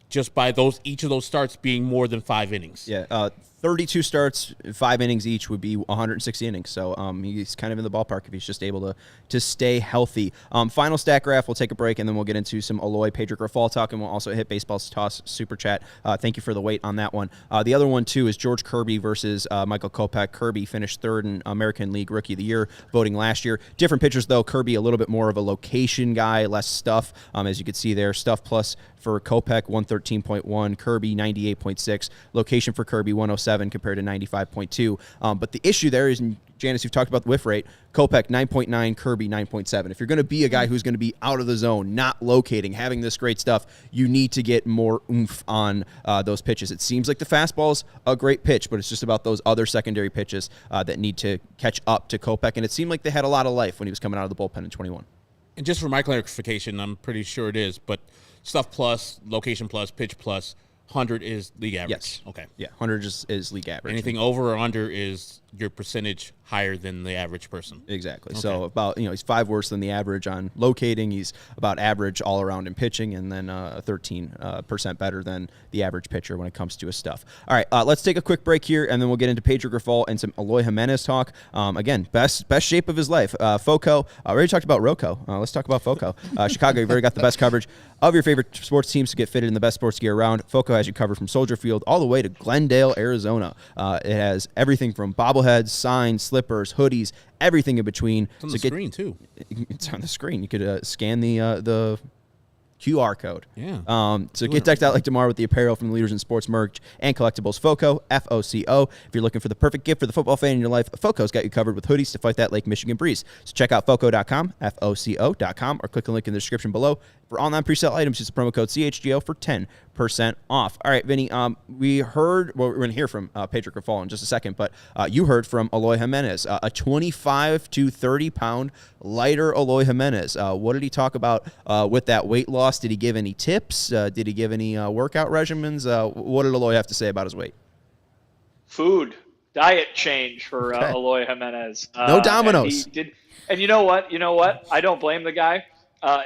Just by each of those starts being more than 5 innings. Yeah, 32 starts, 5 innings each would be 160 innings. So he's kind of in the ballpark if he's just able to stay healthy. Final stat graph, we'll take a break, and then we'll get into some Eloy Pedro Grifol talk, and we'll also hit Baseball's Toss Super Chat. Thank you for the wait on that one. The other one, too, is George Kirby versus Michael Kopech. Kirby finished 3rd in American League Rookie of the Year voting last year. Different pitchers, though. Kirby a little bit more of a location guy, less stuff. As you can see there, Stuff Plus for Kopech, 113. 113.1, Kirby 98.6, location for Kirby 107 compared to 95.2. But the issue there is, Janice, you've talked about the whiff rate. Kopech 9.9, Kirby 9.7. If you're going to be a guy who's going to be out of the zone, not locating, having this great stuff, you need to get more oomph on those pitches. It seems like the fastball's a great pitch, but it's just about those other secondary pitches that need to catch up to Kopech. And it seemed like they had a lot of life when he was coming out of the bullpen in 21. And just for my clarification, I'm pretty sure it is, but stuff plus, location plus, pitch plus, 100 is league average. Yes. Okay. Yeah, 100 is league average. Anything over or under is your percentage higher than the average person. Exactly. Okay. So about, he's 5 worse than the average on locating. He's about average all around in pitching, and then 13% better than the average pitcher when it comes to his stuff. All right, let's take a quick break here, and then we'll get into Pedro Grifol and some Eloy Jimenez talk. Again, best shape of his life. Foco. We already talked about Rocco. Let's talk about Foco. Chicago, you've already got the best coverage of your favorite sports teams to get fitted in the best sports gear around. Foco has you covered from Soldier Field all the way to Glendale, Arizona. It has everything from bobbleheads, signs, slippers, hoodies, everything in between. It's on the screen, too. It's on the screen. You could scan the QR code. Yeah. So get decked out like tomorrow with the apparel from the leaders in sports merch and collectibles. Foco, F-O-C-O. If you're looking for the perfect gift for the football fan in your life, Foco's got you covered with hoodies to fight that Lake Michigan breeze. So check out Foco.com, F-O-C-O.com, or click the link in the description below. For online presale items, use the promo code CHGO for 10% off. All right, Vinny, we heard, well, we're going to hear from Pedro Grifol in just a second, but you heard from Eloy Jimenez, a 25 to 30-pound lighter Eloy Jimenez. What did he talk about with that weight loss? Did he give any tips? Did he give any workout regimens? What did Eloy have to say about his weight? Food, diet change for Eloy Jimenez. No Domino's. And you know what? I don't blame the guy.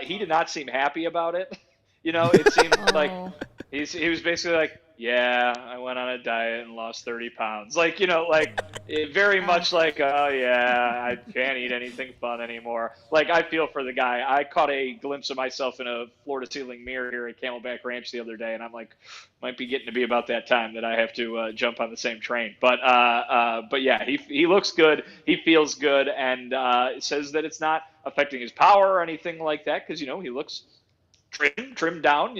He did not seem happy about it. It seemed like he was basically like, yeah, I went on a diet and lost 30 pounds. Very much like, oh, yeah, I can't eat anything fun anymore. I feel for the guy. I caught a glimpse of myself in a floor-to-ceiling mirror here at Camelback Ranch the other day, and I'm like, might be getting to be about that time that I have to jump on the same train. But yeah, he looks good. He feels good, and says that it's not affecting his power or anything like that because, he looks trimmed down,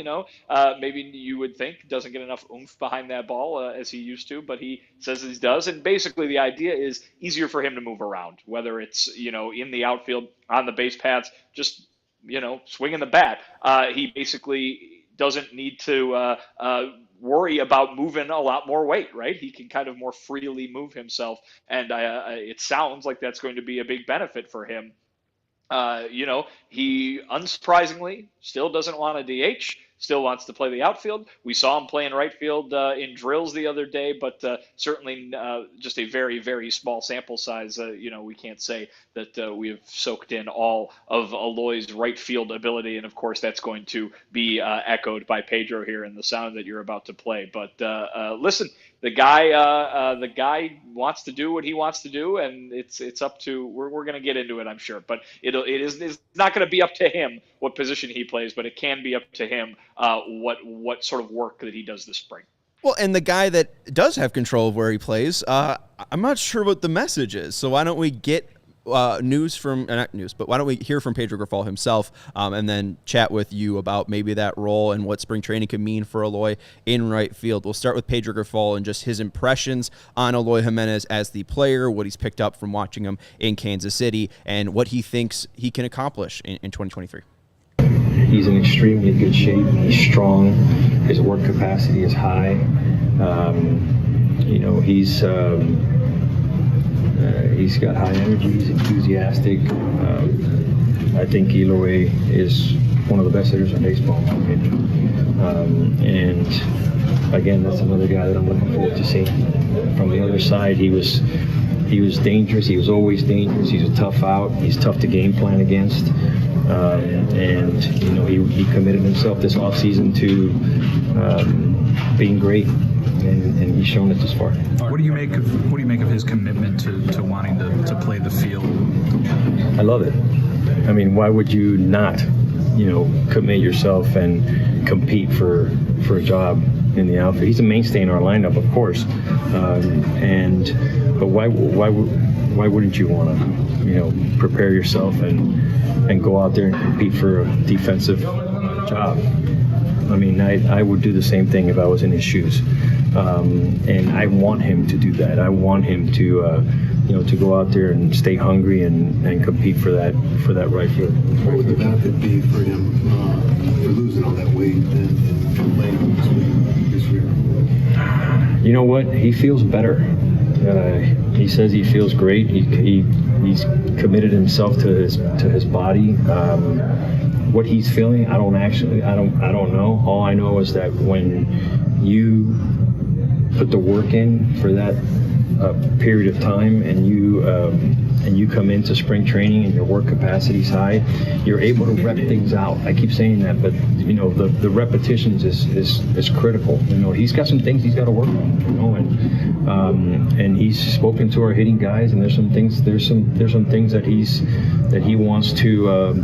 maybe you would think doesn't get enough oomph behind that ball as he used to, but he says he does. And basically the idea is easier for him to move around, whether it's, in the outfield, on the base paths, just, swinging the bat. He basically doesn't need to worry about moving a lot more weight, right? He can kind of more freely move himself. And it sounds like that's going to be a big benefit for him. He unsurprisingly still doesn't want a DH, still wants to play the outfield. We saw him play in right field in drills the other day, but certainly just a very, very small sample size. We can't say that we have soaked in all of Eloy's right field ability. And of course, that's going to be echoed by Pedro here in the sound that you're about to play. But listen, the guy wants to do what he wants to do, and it's up to we're going to get into it, I'm sure. But it's not going to be up to him what position he plays, but it can be up to him what sort of work that he does this spring. Well, and the guy that does have control of where he plays, I'm not sure what the message is. So why don't we get why don't we hear from Pedro Grifol himself and then chat with you about maybe that role and what spring training could mean for Eloy in right field. We'll start with Pedro Grifol and just his impressions on Eloy Jimenez as the player, what he's picked up from watching him in Kansas City, and what he thinks he can accomplish in 2023. He's in extremely good shape. He's strong. His work capacity is high. He's got high energy. He's enthusiastic. I think Eloy is one of the best hitters in baseball, in my opinion. And again, that's another guy that I'm looking forward to seeing. From the other side, he was dangerous. He was always dangerous. He's a tough out. He's tough to game plan against. And he committed himself this offseason to being great, and he's shown it this far. What do you make of his commitment to wanting to play the field? I love it. I mean, why would you not, commit yourself and compete for a job in the outfield? He's a mainstay in our lineup, of course, but why wouldn't you want to, prepare yourself and go out there and compete for a defensive job? I mean, I would do the same thing if I was in his shoes. And I want him to do that. I want him to, to go out there and stay hungry and compete for that right field. What would the benefit be for him for losing all that weight and playing this year? You know what? He feels better. He says he feels great. He's committed himself to his body. What he's feeling, I don't know. All I know is that when you put the work in for that period of time, and you come into spring training and your work capacity's high, you're able to rep things out. I keep saying that, but the repetitions is critical. He's got some things he's got to work on. And he's spoken to our hitting guys, and there's some things that he wants to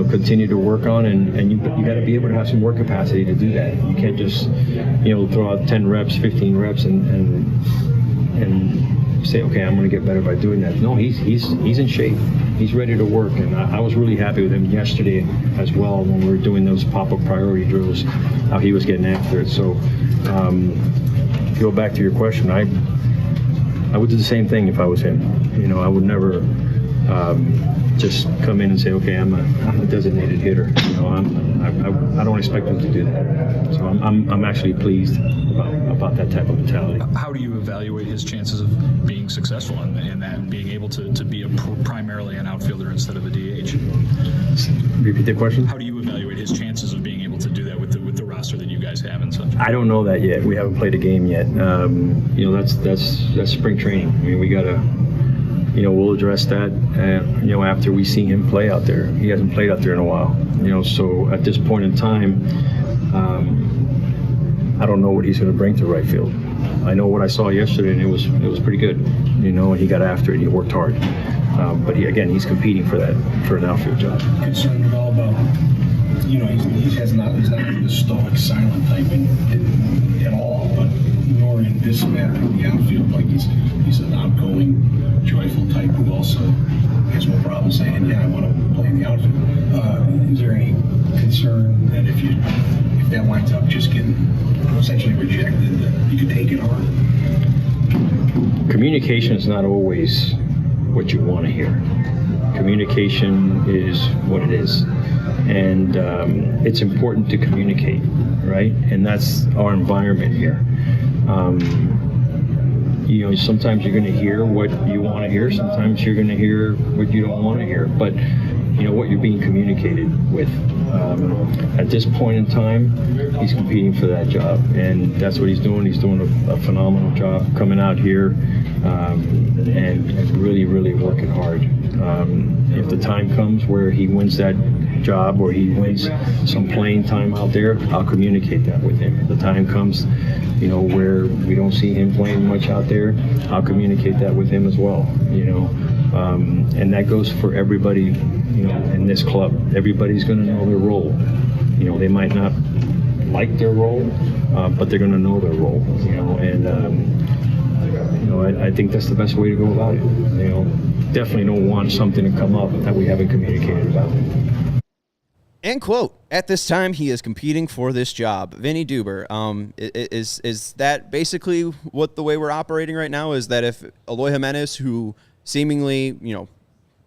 continue to work on, and you got to be able to have some work capacity to do that. You can't just throw out 10 reps, 15 reps, and say, okay, I'm going to get better by doing that. No, he's in shape. He's ready to work, and I was really happy with him yesterday as well when we were doing those pop-up priority drills, how he was getting after it. So, to go back to your question, I would do the same thing if I was him. I would never just come in and say, okay, I'm a designated hitter. I don't expect him to do that. So I'm actually pleased about that type of mentality. How do you evaluate his chances of being successful in that and being able to be primarily an outfielder instead of a DH? Repeat the question. How do you evaluate his chances of being able to do that with the roster that you guys have and such? I don't know that yet. We haven't played a game yet. That's spring training. I mean, we gotta. We'll address that, after we see him play out there. He hasn't played out there in a while. So at this point in time, I don't know what he's going to bring to right field. I know what I saw yesterday, and it was pretty good. And he got after it. He worked hard. But he's competing for an outfield job. Concerned at all about, he's not the stoic, silent type at all, but nor in this matter in the outfield. Like he's an outgoing, joyful type who also has no problem saying, yeah, I want to play in the outfield. Is there any concern that if that winds up just getting essentially rejected, that you could take it hard? Communication is not always what you want to hear. Communication is what it is. And it's important to communicate, right? And that's our environment here. Sometimes you're going to hear what you want to hear. Sometimes you're going to hear what you don't want to hear. But what you're being communicated with. At this point in time, he's competing for that job, and that's what he's doing. He's doing a phenomenal job coming out here and really, really working hard. If the time comes where he wins that job or he wins some playing time out there, I'll communicate that with him. If the time comes, where we don't see him playing much out there, I'll communicate that with him as well. And that goes for everybody, in this club. Everybody's going to know their role. They might not like their role, but they're going to know their role. I think that's the best way to go about it. Definitely don't want something to come up that we haven't communicated about. End quote. At this time, he is competing for this job. Vinnie Duber, is that basically what the way we're operating right now? Is that if Eloy Jimenez, who seemingly,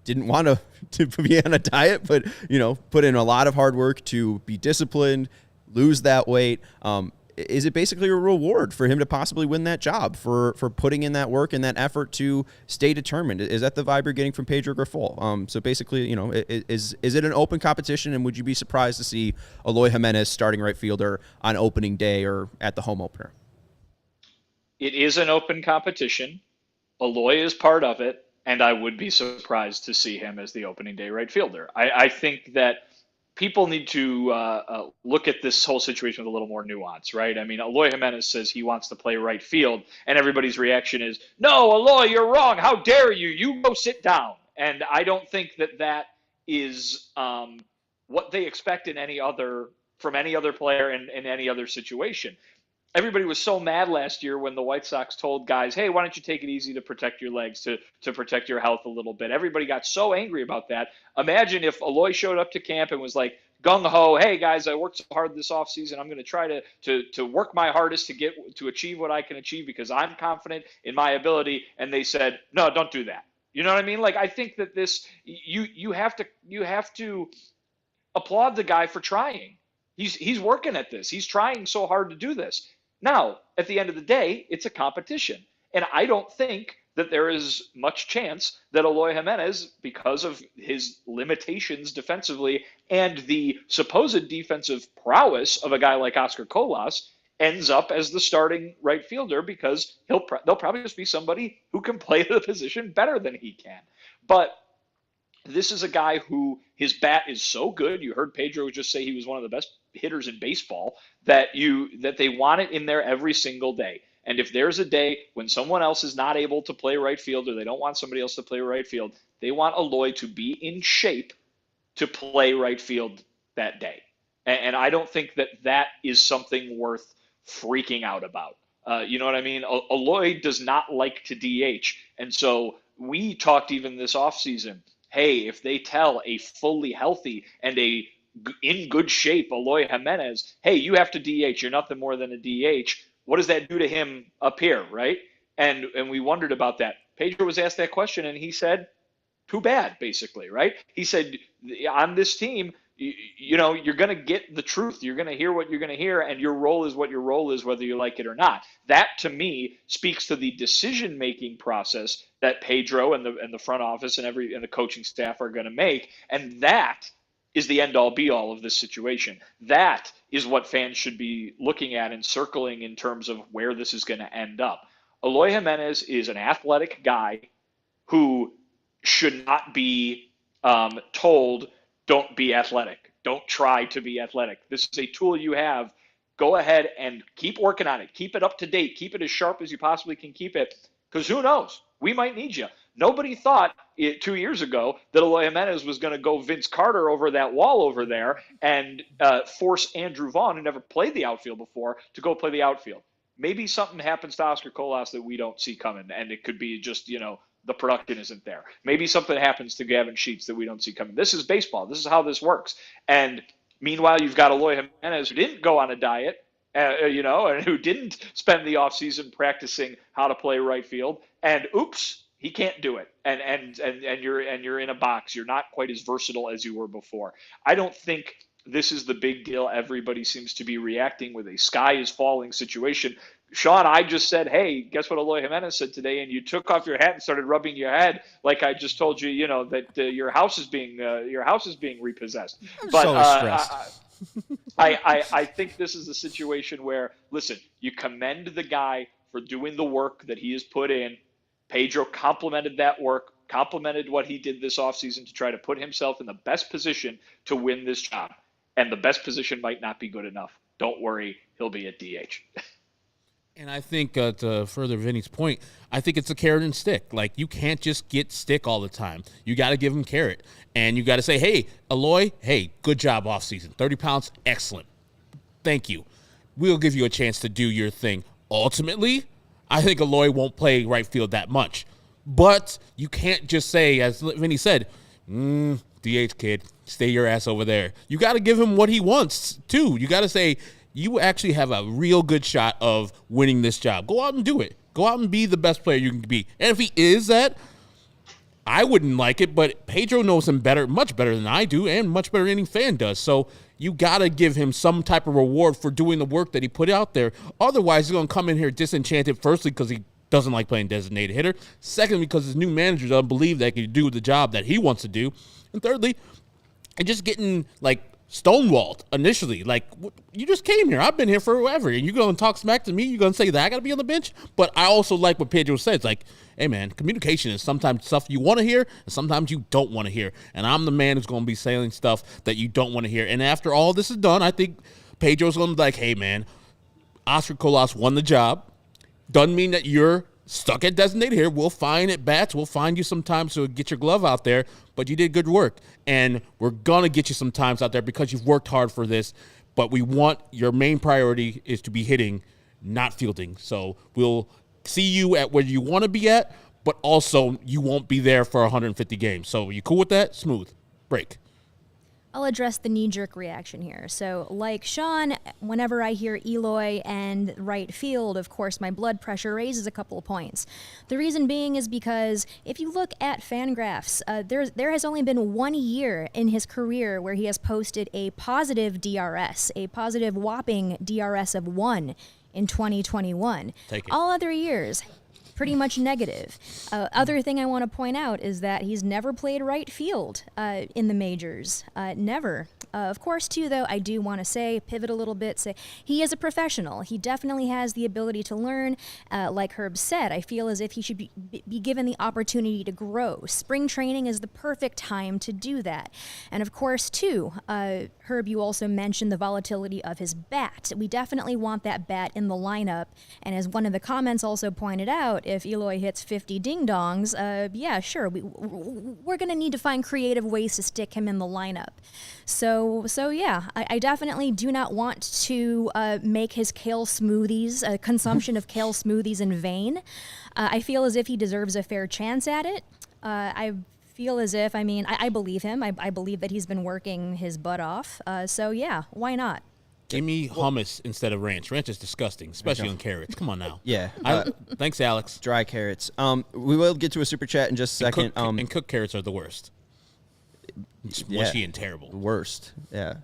didn't want to be on a diet, but, put in a lot of hard work to be disciplined, lose that weight, is it basically a reward for him to possibly win that job for putting in that work and that effort to stay determined? Is that the vibe you're getting from Pedro Grifol? So basically, is it an open competition, and would you be surprised to see Eloy Jimenez starting right fielder on opening day or at the home opener? It is an open competition. Eloy is part of it, and I would be surprised to see him as the opening day right fielder. I think that people need to look at this whole situation with a little more nuance, right? I mean, Eloy Jimenez says he wants to play right field, and everybody's reaction is, no, Eloy, you're wrong. How dare you? You go sit down. And I don't think that is what they expect from any other player in any other situation. Everybody was so mad last year when the White Sox told guys, hey, why don't you take it easy to protect your legs, to protect your health a little bit. Everybody got so angry about that. Imagine if Eloy showed up to camp and was like, gung-ho, hey guys, I worked so hard this offseason. I'm going to try to work my hardest to achieve what I can achieve because I'm confident in my ability. And they said, no, don't do that. You know what I mean? Like, I think that you have to applaud the guy for trying. He's working at this. He's trying so hard to do this. Now, at the end of the day, it's a competition. And I don't think that there is much chance that Eloy Jimenez, because of his limitations defensively and the supposed defensive prowess of a guy like Oscar Colas, ends up as the starting right fielder because they'll probably just be somebody who can play the position better than he can. But this is a guy who his bat is so good. You heard Pedro just say he was one of the best hitters in baseball, that they want it in there every single day. And if there's a day when someone else is not able to play right field or they don't want somebody else to play right field, they want Eloy to be in shape to play right field that day. And I don't think that is something worth freaking out about. You know what I mean? Eloy does not like to DH. And so we talked even this offseason, hey, if they tell a fully healthy and in good shape Eloy Jimenez, hey, you have to DH, you're nothing more than a DH, what does that do to him up here, right? And we wondered about that. Pedro was asked that question, and he said, too bad, basically, right? He said, on this team, you're going to get the truth. You're going to hear what you're going to hear, and your role is what your role is, whether you like it or not. That, to me, speaks to the decision-making process that Pedro and the front office and the coaching staff are going to make, and that is the end-all, be-all of this situation. That is what fans should be looking at and circling in terms of where this is going to end up. Eloy Jimenez is an athletic guy who should not be told, don't be athletic. Don't try to be athletic. This is a tool you have. Go ahead and keep working on it. Keep it up to date. Keep it as sharp as you possibly can keep it, because who knows? We might need you. Nobody thought 2 years ago that Eloy Jimenez was going to go Vince Carter over that wall over there and force Andrew Vaughn, who never played the outfield before, to go play the outfield. Maybe something happens to Oscar Colas that we don't see coming, and it could be just, the production isn't there. Maybe something happens to Gavin Sheets that we don't see coming. This is baseball. This is how this works. And meanwhile, you've got Eloy Jimenez, who didn't go on a diet, and who didn't spend the offseason practicing how to play right field. And oops, he can't do it. And you're in a box. You're not quite as versatile as you were before. I don't think this is the big deal everybody seems to be reacting with a sky is falling situation. Sean, I just said, hey, guess what Eloy Jimenez said today? And you took off your hat and started rubbing your head like I just told you, that your house is being repossessed. But so stressed. I think this is a situation where, listen, you commend the guy for doing the work that he has put in. Pedro complimented that work, complimented what he did this offseason to try to put himself in the best position to win this job. And the best position might not be good enough. Don't worry, he'll be at DH. And I think to further Vinny's point, I think it's a carrot and stick. Like, you can't just get stick all the time. You got to give him carrot. And you got to say, hey, Eloy, hey, good job offseason. 30 pounds, excellent. Thank you. We'll give you a chance to do your thing. Ultimately, I think Eloy won't play right field that much. But you can't just say, as Vinny said, DH kid, stay your ass over there. You got to give him what he wants, too. You got to say, you actually have a real good shot of winning this job. Go out and do it. Go out and be the best player you can be. And if he is that, I wouldn't like it, but Pedro knows him better, much better than I do, and much better than any fan does. So you got to give him some type of reward for doing the work that he put out there. Otherwise, he's going to come in here disenchanted, firstly, because he doesn't like playing designated hitter. Secondly, because his new manager doesn't believe that he can do the job that he wants to do. And thirdly, and just getting, stonewalled initially. You just came here. I've been here forever. And you're going to talk smack to me? You're going to say that I got to be on the bench? But I also like what Pedro says. Hey, man, communication is sometimes stuff you want to hear and sometimes you don't want to hear. And I'm the man who's going to be saying stuff that you don't want to hear. And after all this is done, I think Pedro's going to be like, hey, man, Oscar Colas won the job. Doesn't mean that you're stuck at designated here. We'll find at bats. We'll find you sometimes to get your glove out there, but you did good work. And we're going to get you some times out there because you've worked hard for this, but we want your main priority is to be hitting, not fielding. So we'll see you at where you want to be at, but also you won't be there for 150 games. So you cool with that? Smooth. Break. I'll address the knee-jerk reaction here. So, like Sean, whenever I hear Eloy and right field, of course, my blood pressure raises a couple of points. The reason being is because if you look at Fangraphs, there has only been 1 year in his career where he has posted a positive DRS, a positive whopping DRS of 1 in 2021. Take it. All other years, pretty much negative. Other thing I want to point out is that he's never played right field in the majors. Never. Of course, too, though, I do want to say, pivot a little bit, say he is a professional. He definitely has the ability to learn. Like Herb said, I feel as if he should be given the opportunity to grow. Spring training is the perfect time to do that. And of course, too, Herb, you also mentioned the volatility of his bat. We definitely want that bat in the lineup. And as one of the comments also pointed out, if Eloy hits 50 ding-dongs, yeah, sure, we're going to need to find creative ways to stick him in the lineup. So yeah, I definitely do not want to make his kale smoothies, consumption of kale smoothies in vain. I feel as if he deserves a fair chance at it. I feel as if, I believe him. I believe that he's been working his butt off. So yeah, why not? Give me hummus instead of ranch. Ranch is disgusting, especially on carrots. Come on now. Yeah. Thanks, Alex. Dry carrots. We will get to a super chat in just a second. And cooked carrots are the worst. Mushy and terrible. Worst. Yeah.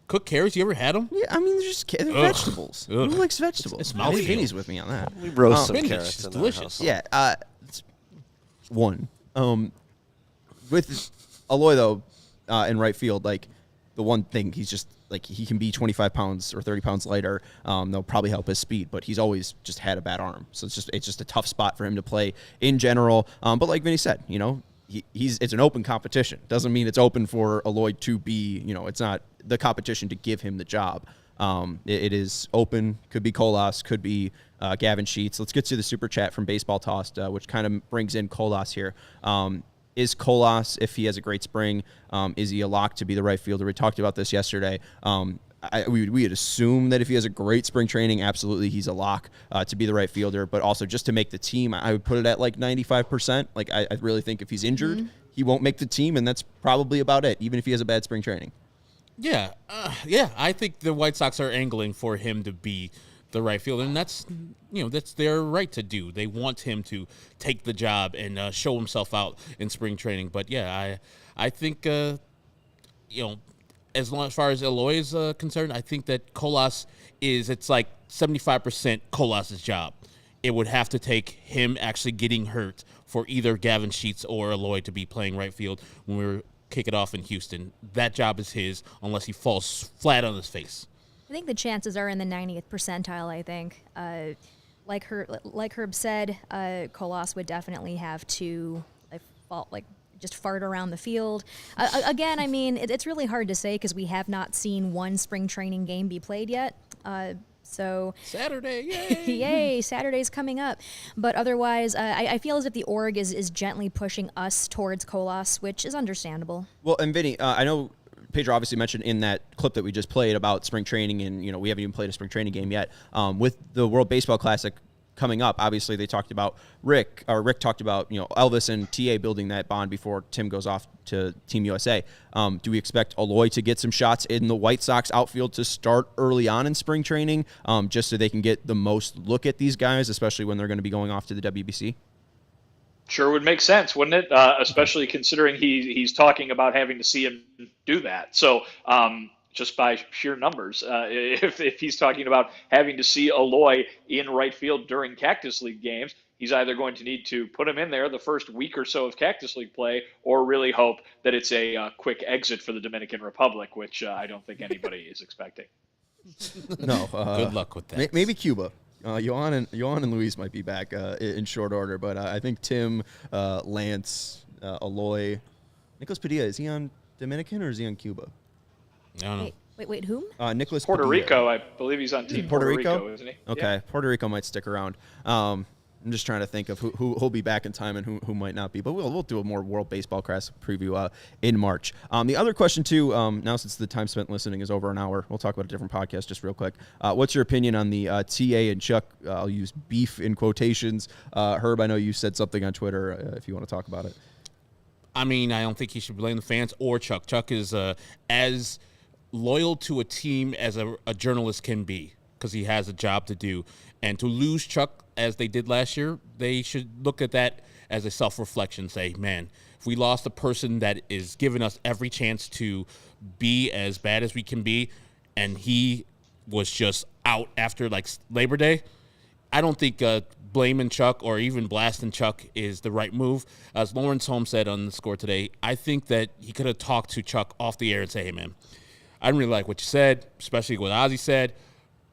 Cooked carrots, you ever had them? Yeah, they're just they're vegetables. Who likes vegetables? It's I think Vinny's with me on that. We roast some spinach. carrots. It's in delicious. Yeah. One. With Eloy, though, in right field, the one thing, he's just, he can be 25 pounds or 30 pounds lighter. They'll probably help his speed, but he's always just had a bad arm. So it's just a tough spot for him to play in general. But like Vinny said, it's an open competition. Doesn't mean it's open for Eloy to be, it's not the competition to give him the job. It is open. Could be Colas, could be Gavin Sheets. Let's get to the super chat from Baseball Tossed, which kind of brings in Colas here. Is Colas, if he has a great spring, is he a lock to be the right fielder? We talked about this yesterday. We had assumed that if he has a great spring training, absolutely he's a lock to be the right fielder. But also just to make the team, I would put it at 95%. I really think if he's injured, he won't make the team, and that's probably about it, even if he has a bad spring training. Yeah. I think the White Sox are angling for him to be the right fielder, and that's their right to do. They want him to take the job and show himself out in spring training. But yeah, I think as far as Eloy is concerned, I think that Colas it's 75% Colas' job. It would have to take him actually getting hurt for either Gavin Sheets or Eloy to be playing right field when we kick it off in Houston. That job is his unless he falls flat on his face. I think the chances are in the 90th percentile, I think. Like Herb said, Colas would definitely have to just fart around the field. Again, it's really hard to say because we have not seen one spring training game be played yet. So Saturday, yay! Yay, Saturday's coming up. But otherwise, I feel as if the org is gently pushing us towards Colas, which is understandable. Well, and Vinny, I know Pedro obviously mentioned in that clip that we just played about spring training, and we haven't even played a spring training game yet. With the World Baseball Classic coming up, obviously they talked about Rick talked about Elvis and TA building that bond before Tim goes off to Team USA. Do we expect Eloy to get some shots in the White Sox outfield to start early on in spring training, just so they can get the most look at these guys, especially when they're going to be going off to the WBC? Sure would make sense, wouldn't it? Especially considering he's talking about having to see him do that. So just by sheer numbers, if he's talking about having to see Eloy in right field during Cactus League games, he's either going to need to put him in there the first week or so of Cactus League play, or really hope that it's a quick exit for the Dominican Republic, which I don't think anybody is expecting. No. Good luck with that. Maybe Cuba. Yohan and Luis might be back in short order, but I think Tim, Lance, Eloy, Nicholas Padilla, is he on Dominican or is he on Cuba? I don't know. Wait, whom? Nicholas Puerto Padilla. Rico, I believe he's on Team Puerto Rico, isn't he? Okay, Yeah. Puerto Rico might stick around. I'm just trying to think of who'll be back in time and who might not be. But we'll do a more World Baseball Classic preview in March. The other question, too, now since the time spent listening is over an hour, we'll talk about a different podcast just real quick. What's your opinion on the TA and Chuck, I'll use beef in quotations. Herb, I know you said something on Twitter if you want to talk about it. I mean, I don't think he should blame the fans or Chuck. Chuck is as loyal to a team as a journalist can be because he has a job to do. And to lose Chuck as they did last year, they should look at that as a self-reflection, say, man, if we lost a person that is giving us every chance to be as bad as we can be, and he was just out after, like, Labor Day, I don't think blaming Chuck or even blasting Chuck is the right move. As Lawrence Holmes said on the score today, I think that he could have talked to Chuck off the air and say, hey, man, I didn't really like what you said, especially what Ozzie said.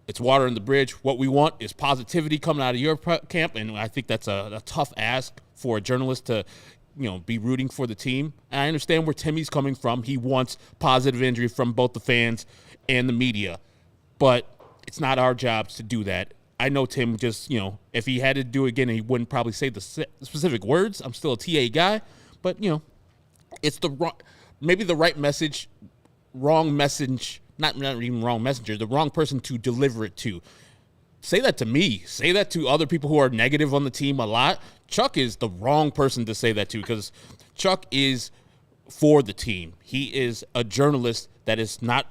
It's water in the bridge. What we want is positivity coming out of your camp, and I think that's a tough ask for a journalist to, be rooting for the team. And I understand where Timmy's coming from. He wants positive energy from both the fans and the media, but it's not our jobs to do that. I know Tim just, if he had to do it again, he wouldn't probably say the specific words. I'm still a TA guy, but, it's maybe the right message, wrong message. Not even wrong messenger, the wrong person to deliver it to. Say that to me. Say that to other people who are negative on the team a lot. Chuck is the wrong person to say that to because Chuck is for the team. He is a journalist that is not,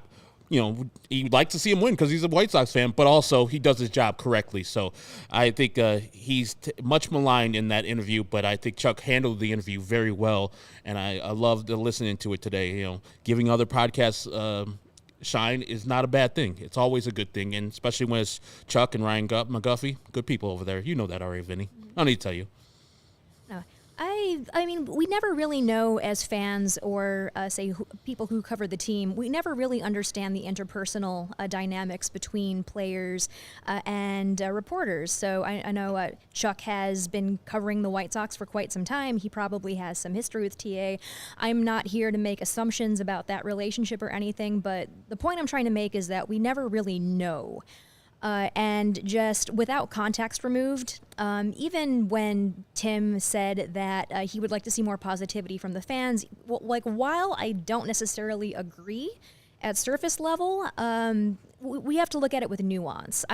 you'd like to see him win because he's a White Sox fan, but also he does his job correctly. So I think he's much maligned in that interview, but I think Chuck handled the interview very well, and I loved listening to it today. Giving other podcasts shine is not a bad thing. It's always a good thing, and especially when it's Chuck and Ryan McGuffey, good people over there. You know that already, Vinny. I don't need to tell you. I mean, we never really know as fans or, people who cover the team, we never really understand the interpersonal dynamics between players and reporters. So I know Chuck has been covering the White Sox for quite some time. He probably has some history with TA. I'm not here to make assumptions about that relationship or anything, but the point I'm trying to make is that we never really know. And just without context removed, even when Tim said that he would like to see more positivity from the fans, while I don't necessarily agree at surface level, we have to look at it with nuance.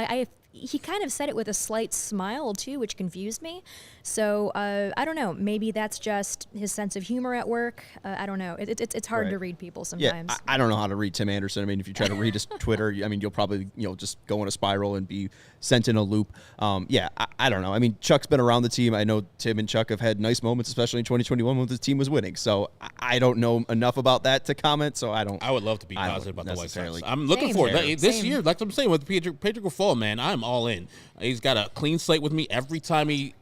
He kind of said it with a slight smile, too, which confused me. So I don't know. Maybe that's just his sense of humor at work. I don't know. It's hard to read people sometimes. Yeah, I don't know how to read Tim Anderson. I mean, if you try to read his Twitter, you'll probably just go in a spiral and be sent in a loop. I don't know. I mean, Chuck's been around the team. I know Tim and Chuck have had nice moments, especially in 2021 when the team was winning. So I don't know enough about that to comment. So I don't. I would love to be positive about the White Sox. I'm Same looking forward here. this year. Like I'm saying with Pedro Grifol, man, I'm all in. He's got a clean slate with me every time he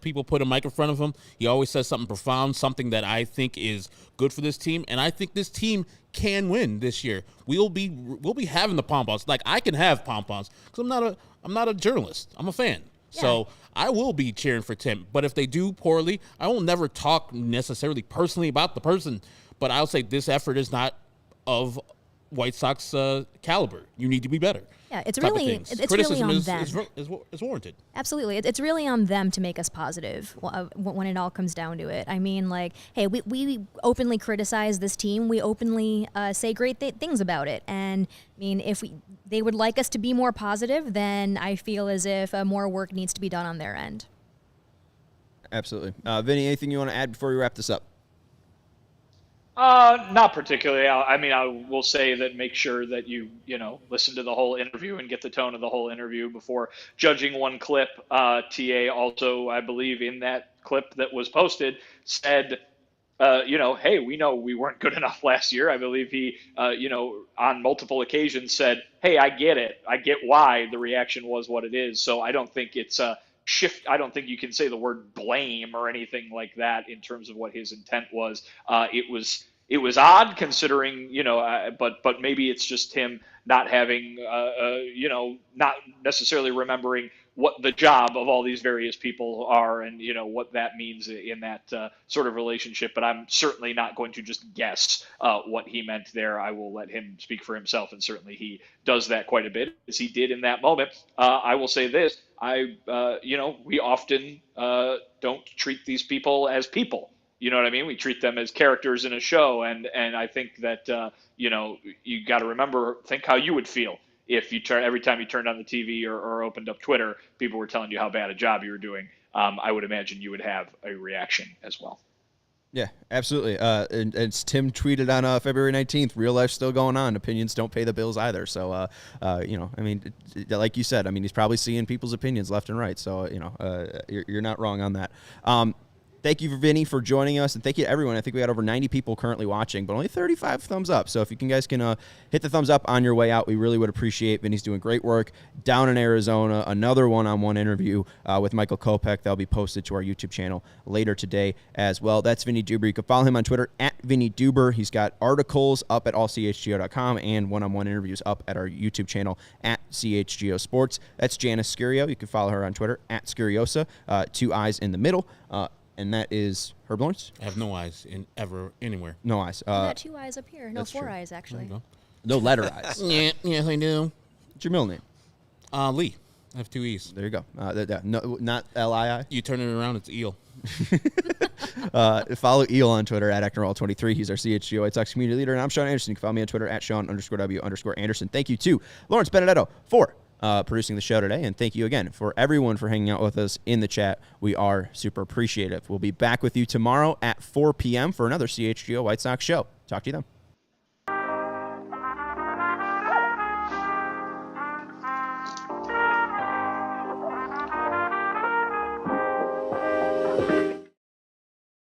people put a mic in front of him. He always says something profound, something that I think is good for this team, and I think this team can win this year. We'll be having the pom-poms. Like I can have pom-poms because I'm not a journalist. I'm a fan. Yeah. So I will be cheering for Tim. But if they do poorly, I will never talk necessarily personally about the person. But I'll say this effort is not of White Sox caliber. You need to be better. Yeah, it's really on them. Is warranted. Absolutely. It's really on them to make us positive when it all comes down to it. I mean, hey, we openly criticize this team. We openly say great things about it. And, I mean, if they would like us to be more positive, then I feel as if more work needs to be done on their end. Absolutely. Vinny, anything you want to add before we wrap this up? Not particularly. I will say that make sure that you listen to the whole interview and get the tone of the whole interview before judging one clip. TA also, I believe, in that clip that was posted said, hey, we know we weren't good enough last year. I believe he, on multiple occasions said, hey, I get it. I get why the reaction was what it is. So I don't think it's a shift. I don't think you can say the word blame or anything like that in terms of what his intent was. It was odd considering, but maybe it's just him not having, not necessarily remembering what the job of all these various people are and, what that means in that sort of relationship. But I'm certainly not going to just guess what he meant there. I will let him speak for himself. And certainly he does that quite a bit, as he did in that moment. I will say this. We often don't treat these people as people. You know what I mean? We treat them as characters in a show. And I think that, you got to remember, think how you would feel if every time you turned on the TV or opened up Twitter, people were telling you how bad a job you were doing. I would imagine you would have a reaction as well. Yeah, absolutely. And Tim tweeted on February 19th, real life's still going on. Opinions don't pay the bills either. So, like you said, he's probably seeing people's opinions left and right. So, you're not wrong on that. Thank you, Vinny, for joining us, and thank you to everyone. I think we got over 90 people currently watching, but only 35 thumbs up. So if you guys can hit the thumbs up on your way out, we really would appreciate. Vinny's doing great work down in Arizona. Another one-on-one interview with Michael Kopech that'll be posted to our YouTube channel later today as well. That's Vinnie Duber. You can follow him on Twitter at Vinnie Duber. He's got articles up at allchgo.com and one-on-one interviews up at our YouTube channel at CHGO Sports. That's Janice Scurio. You can follow her on Twitter at Scuriosa, 2 eyes in the middle. And that is Herb Lawrence. I have no eyes anywhere. No eyes. Got 2 eyes up here. No, 4 eyes, actually. No letter eyes. Yeah, I do. What's your middle name? Lee. I have 2 E's. There you go. No, not L-I-I. You turn it around, it's Eel. Follow Eel on Twitter at ActonRall23. He's our CHGO White Sox community leader. And I'm Sean Anderson. You can follow me on Twitter at Sean_W_Anderson. Thank you to Lawrence Benedetto for producing the show today. And thank you again for everyone for hanging out with us in the chat. We are super appreciative. We'll be back with you tomorrow at 4 p.m. for another CHGO White Sox show. Talk to you then.